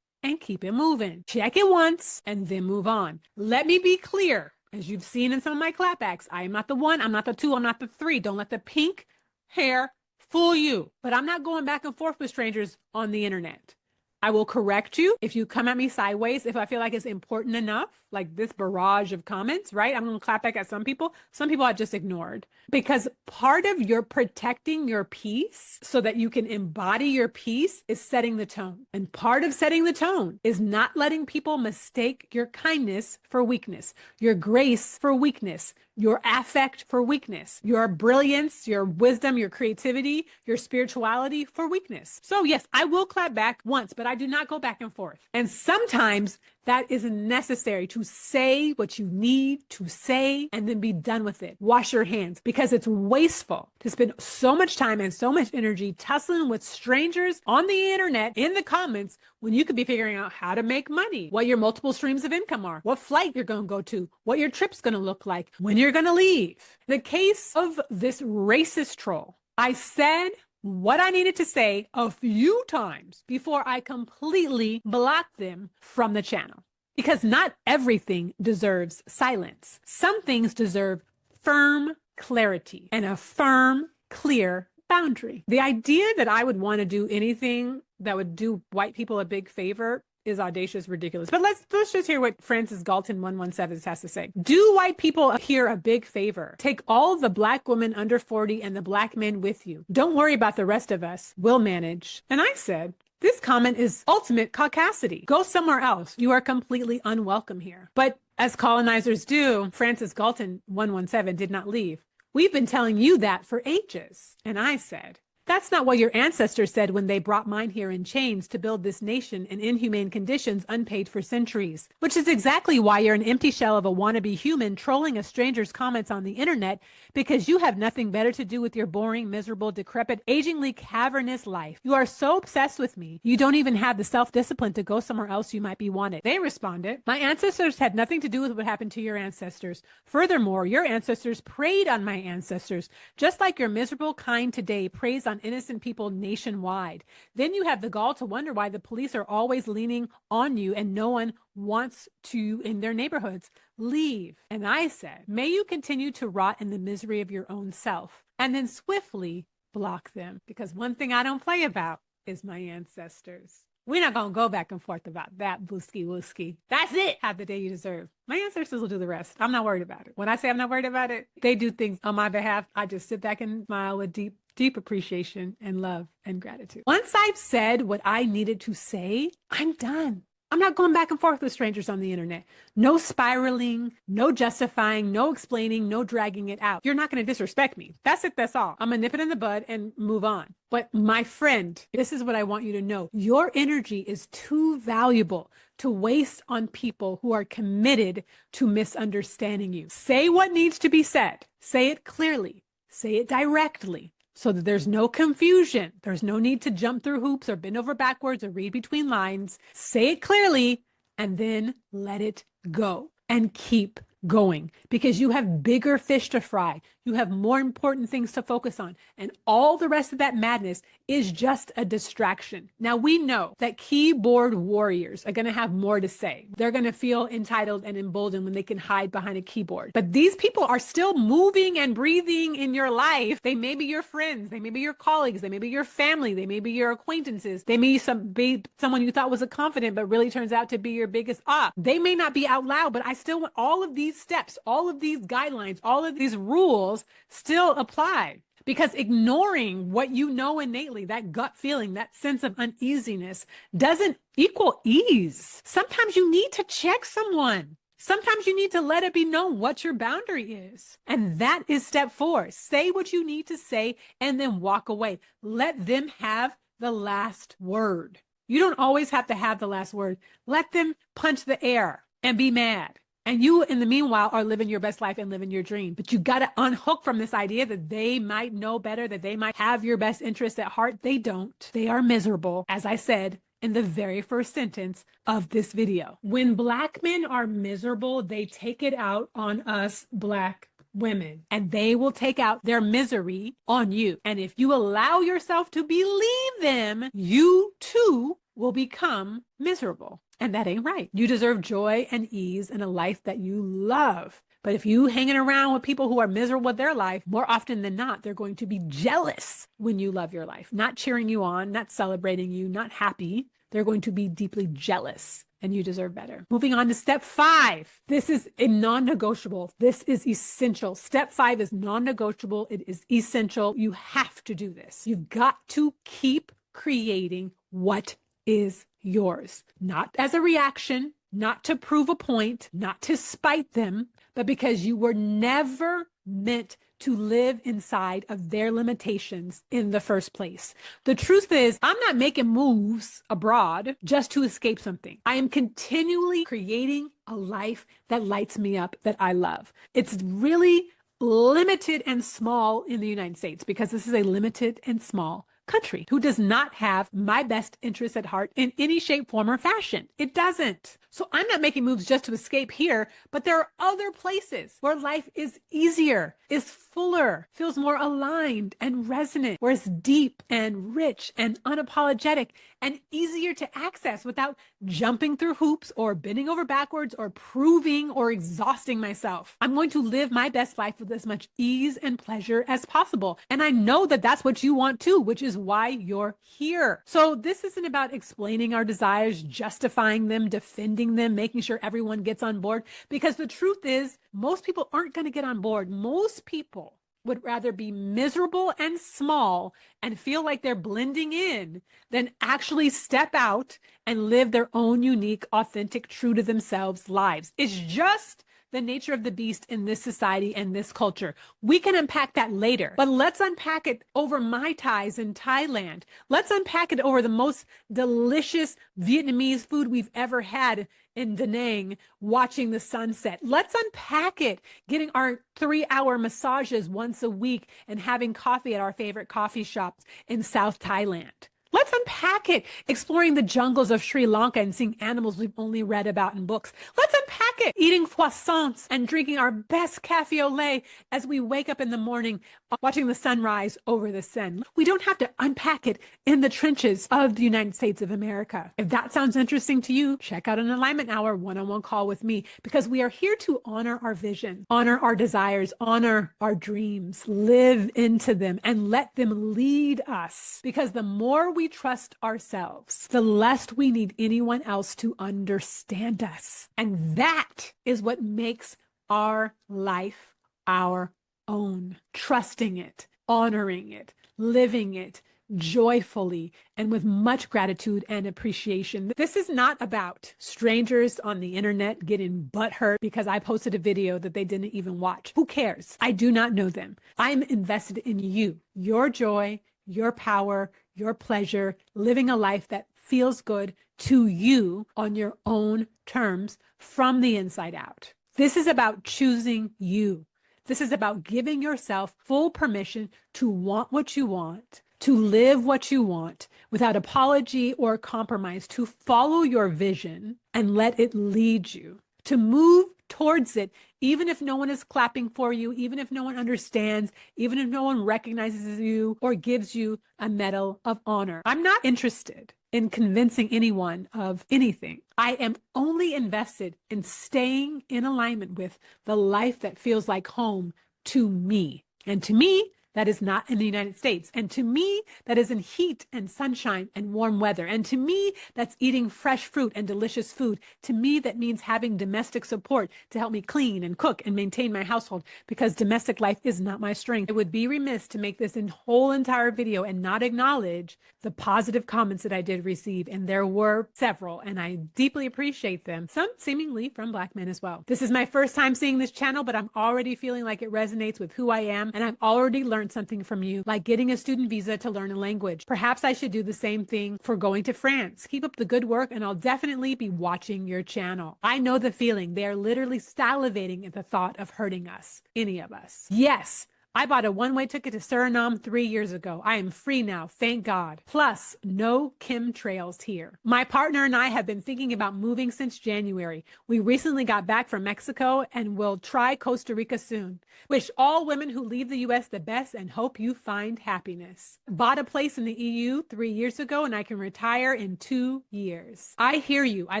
and keep it moving. Check it once and then move on. Let me be clear. As you've seen in some of my clapbacks, I am not the 1, I'm not the 2, I'm not the 3. Don't let the pink hair fool you. But I'm not going back and forth with strangers on the internet. I will correct you if you come at me sideways, if I feel like it's important enough, like this barrage of comments, right? I'm going to clap back at some people. Some people I just ignored, because part of your protecting your peace so that you can embody your peace is setting the tone. And part of setting the tone is not letting people mistake your kindness for weakness, your grace for weakness, your affect for weakness, your brilliance, your wisdom, your creativity, your spirituality for weakness. So yes, I will clap back once, but I do not go back and forth. And sometimes that is necessary to say what you need to say and then be done with it. Wash your hands, because it's wasteful to spend so much time and so much energy tussling with strangers on the internet in the comments when you could be figuring out how to make money, what your multiple streams of income are, what flight you're going to go to, what your trip's going to look like, when you're going to leave. In the case of this racist troll, I said what I needed to say a few times before I completely blocked them from the channel. Because not everything deserves silence. Some things deserve firm clarity and a firm, clear boundary. The idea that I would want to do anything that would do white people a big favor is audacious, ridiculous. But let's just hear what Francis Galton 117 has to say. Do white people here a big favor. Take all the black women under 40 and the black men with you. Don't worry about the rest of us. We'll manage. And I said, this comment is ultimate caucasity. Go somewhere else. You are completely unwelcome here. But as colonizers do, Francis Galton 117 did not leave. We've been telling you that for ages. And I said, that's not what your ancestors said when they brought mine here in chains to build this nation in inhumane conditions unpaid for centuries, which is exactly why you're an empty shell of a wannabe human trolling a stranger's comments on the internet, because you have nothing better to do with your boring, miserable, decrepit, agingly cavernous life. You are so obsessed with me, you don't even have the self-discipline to go somewhere else you might be wanted. They responded, my ancestors had nothing to do with what happened to your ancestors. Furthermore, your ancestors preyed on my ancestors, just like your miserable kind today preys on innocent people nationwide. Then you have the gall to wonder why the police are always leaning on you and no one wants to in their neighborhoods. Leave. And I said, may you continue to rot in the misery of your own self, and then swiftly block them, because one thing I don't play about is my ancestors. We're not going to go back and forth about that, booski wooski. That's it. Have the day you deserve. My ancestors will do the rest. I'm not worried about it. When I say I'm not worried about it, they do things on my behalf. I just sit back and smile with deep appreciation and love and gratitude. Once I've said what I needed to say, I'm done. I'm not going back and forth with strangers on the internet. No spiraling, no justifying, no explaining, no dragging it out. You're not going to disrespect me. That's it. That's all. I'm going to nip it in the bud and move on. But my friend, this is what I want you to know. Your energy is too valuable to waste on people who are committed to misunderstanding you. Say what needs to be said. Say it clearly. Say it directly, so that there's no confusion. There's no need to jump through hoops or bend over backwards or read between lines. Say it clearly and then let it go and keep going, because you have bigger fish to fry. You have more important things to focus on. And all the rest of that madness is just a distraction. Now, we know that keyboard warriors are going to have more to say. They're going to feel entitled and emboldened when they can hide behind a keyboard. But these people are still moving and breathing in your life. They may be your friends. They may be your colleagues. They may be your family. They may be your acquaintances. They may be someone you thought was a confidant, but really turns out to be your biggest op. They may not be out loud, but I still want all of these steps, all of these guidelines, all of these rules still apply. Because ignoring what you know innately, that gut feeling, that sense of uneasiness, doesn't equal ease. Sometimes you need to check someone. Sometimes you need to let it be known what your boundary is. And that is step 4. Say what you need to say and then walk away. Let them have the last word. You don't always have to have the last word. Let them punch the air and be mad. And you, in the meanwhile, are living your best life and living your dream. But you got to unhook from this idea that they might know better, that they might have your best interests at heart. They don't. They are miserable, as I said in the very first sentence of this video. When Black men are miserable, they take it out on us Black women, and they will take out their misery on you. And if you allow yourself to believe them, you too will become miserable. And that ain't right. You deserve joy and ease and a life that you love. But if you hanging around with people who are miserable with their life, more often than not, they're going to be jealous when you love your life, not cheering you on, not celebrating you, not happy. They're going to be deeply jealous, and you deserve better. Moving on to step 5. This is a non-negotiable. This is essential. Step 5 is non-negotiable. It is essential. You have to do this. You've got to keep creating what is yours, not as a reaction, not to prove a point, not to spite them, but because you were never meant to live inside of their limitations in the first place. The truth is, I'm not making moves abroad just to escape something. I am continually creating a life that lights me up, that I love. It's really limited and small in the United States because this is a limited and small country who does not have my best interests at heart in any shape, form, or fashion. It doesn't. So I'm not making moves just to escape here, but there are other places where life is easier, is fuller, feels more aligned and resonant, where it's deep and rich and unapologetic and easier to access without jumping through hoops or bending over backwards or proving or exhausting myself. I'm going to live my best life with as much ease and pleasure as possible. And I know that that's what you want too, which is why you're here. So this isn't about explaining our desires, justifying them, defending them, making sure everyone gets on board, because the truth is most people aren't going to get on board. Most people would rather be miserable and small and feel like they're blending in than actually step out and live their own unique, authentic, true to themselves lives. It's just the nature of the beast in this society and this culture. We can unpack that later, but let's unpack it over Mai Tais in Thailand. Let's unpack it over the most delicious Vietnamese food we've ever had in Da Nang, watching the sunset. Let's unpack it, getting our 3-hour massages once a week and having coffee at our favorite coffee shops in South Thailand. Let's unpack it, exploring the jungles of Sri Lanka and seeing animals we've only read about in books. Let's unpack it, eating croissants and drinking our best cafe au lait as we wake up in the morning, watching the sunrise over the Seine. We don't have to unpack it in the trenches of the United States of America. If that sounds interesting to you, check out an Alignment Hour one-on-one call with me, because we are here to honor our vision, honor our desires, honor our dreams, live into them, and let them lead us. Because the more we trust ourselves, the less we need anyone else to understand us. And that is what makes our life our own. Trusting it, honoring it, living it joyfully, and with much gratitude and appreciation. This is not about strangers on the internet getting butthurt because I posted a video that they didn't even watch. Who cares? I do not know them. I'm invested in you, your joy, your power, your pleasure, living a life that feels good to you on your own terms from the inside out. This is about choosing you. This is about giving yourself full permission to want what you want, to live what you want without apology or compromise, to follow your vision and let it lead you, to move towards it, even if no one is clapping for you, even if no one understands, even if no one recognizes you or gives you a medal of honor. I'm not interested in convincing anyone of anything. I am only invested in staying in alignment with the life that feels like home to me. And to me, that is not in the United States. And to me, that is in heat and sunshine and warm weather. And to me, that's eating fresh fruit and delicious food. To me, that means having domestic support to help me clean and cook and maintain my household, because domestic life is not my strength. I would be remiss to make this whole entire video and not acknowledge the positive comments that I did receive. And there were several, and I deeply appreciate them. Some seemingly from Black men as well. This is my first time seeing this channel, but I'm already feeling like it resonates with who I am. And I've already learned something from you, like getting a student visa to learn a language. Perhaps I should do the same thing for going to France. Keep up the good work, and I'll definitely be watching your channel. I know the feeling. They are literally salivating at the thought of hurting us, any of us. Yes, I bought a one-way ticket to Suriname 3 years ago. I am free now, thank God. Plus, no chemtrails here. My partner and I have been thinking about moving since January. We recently got back from Mexico and will try Costa Rica soon. Wish all women who leave the U.S. the best and hope you find happiness. Bought a place in the EU 3 years ago and I can retire in 2 years. I hear you. I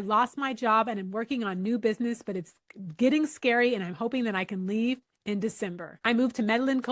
lost my job and I'm working on new business, but it's getting scary and I'm hoping that I can leave in December. I moved to Medellin.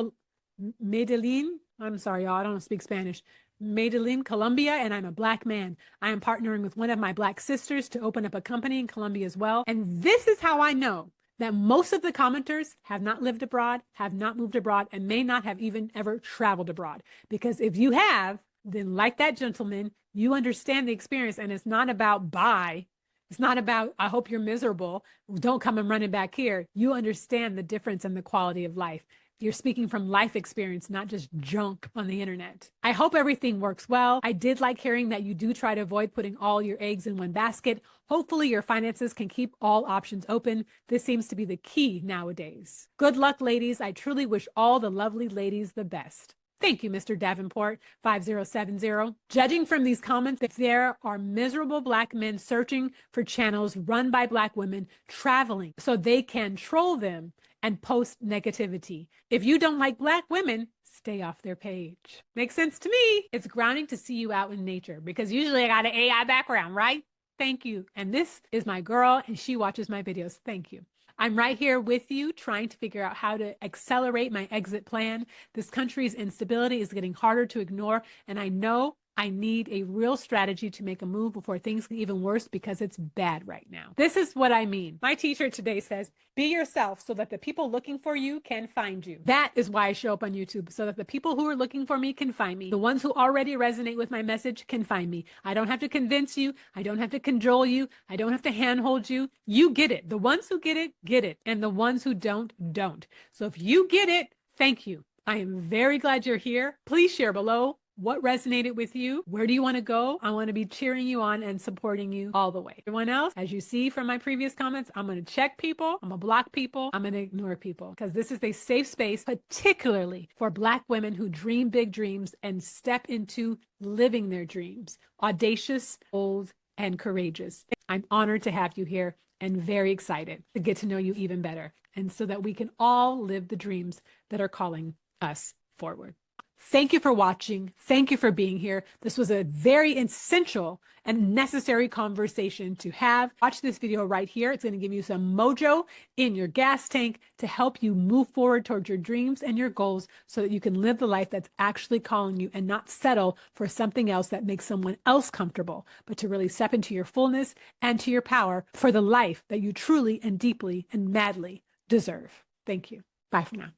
I'm sorry, y'all, I don't speak Spanish. Medellin, Colombia, and I'm a Black man. I am partnering with one of my Black sisters to open up a company in Colombia as well. And this is how I know that most of the commenters have not lived abroad, have not moved abroad, and may not have even ever traveled abroad. Because if you have, then like that gentleman, you understand the experience, and it's not about buy, It's not about, I hope you're miserable. Don't come and running back here. You understand the difference in the quality of life. You're speaking from life experience, not just junk on the internet. I hope everything works well. I did like hearing that you do try to avoid putting all your eggs in one basket. Hopefully your finances can keep all options open. This seems to be the key nowadays. Good luck, ladies. I truly wish all the lovely ladies the best. Thank you, Mr. Davenport, 5070. Judging from these comments, if there are miserable Black men searching for channels run by Black women traveling so they can troll them and post negativity. If you don't like Black women, stay off their page. Makes sense to me. It's grounding to see you out in nature because usually I got an AI background, right? Thank you. And this is my girl and she watches my videos. Thank you. I'm right here with you trying to figure out how to accelerate my exit plan. This country's instability is getting harder to ignore, and I know I need a real strategy to make a move before things get even worse because it's bad right now. This is what I mean. My t-shirt today says, be yourself so that the people looking for you can find you. That is why I show up on YouTube, so that the people who are looking for me can find me. The ones who already resonate with my message can find me. I don't have to convince you. I don't have to cajole you. I don't have to handhold you. You get it. The ones who get it, get it. And the ones who don't, don't. So if you get it, thank you. I am very glad you're here. Please share below. What resonated with you? Where do you want to go? I want to be cheering you on and supporting you all the way. Everyone else, as you see from my previous comments, I'm going to check people. I'm going to block people. I'm going to ignore people because this is a safe space, particularly for Black women who dream big dreams and step into living their dreams. Audacious, bold, and courageous. I'm honored to have you here and very excited to get to know you even better and so that we can all live the dreams that are calling us forward. Thank you for watching. Thank you for being here. This was a very essential and necessary conversation to have. Watch this video right here. It's going to give you some mojo in your gas tank to help you move forward towards your dreams and your goals so that you can live the life that's actually calling you and not settle for something else that makes someone else comfortable, but to really step into your fullness and to your power for the life that you truly and deeply and madly deserve. Thank you. Bye for now.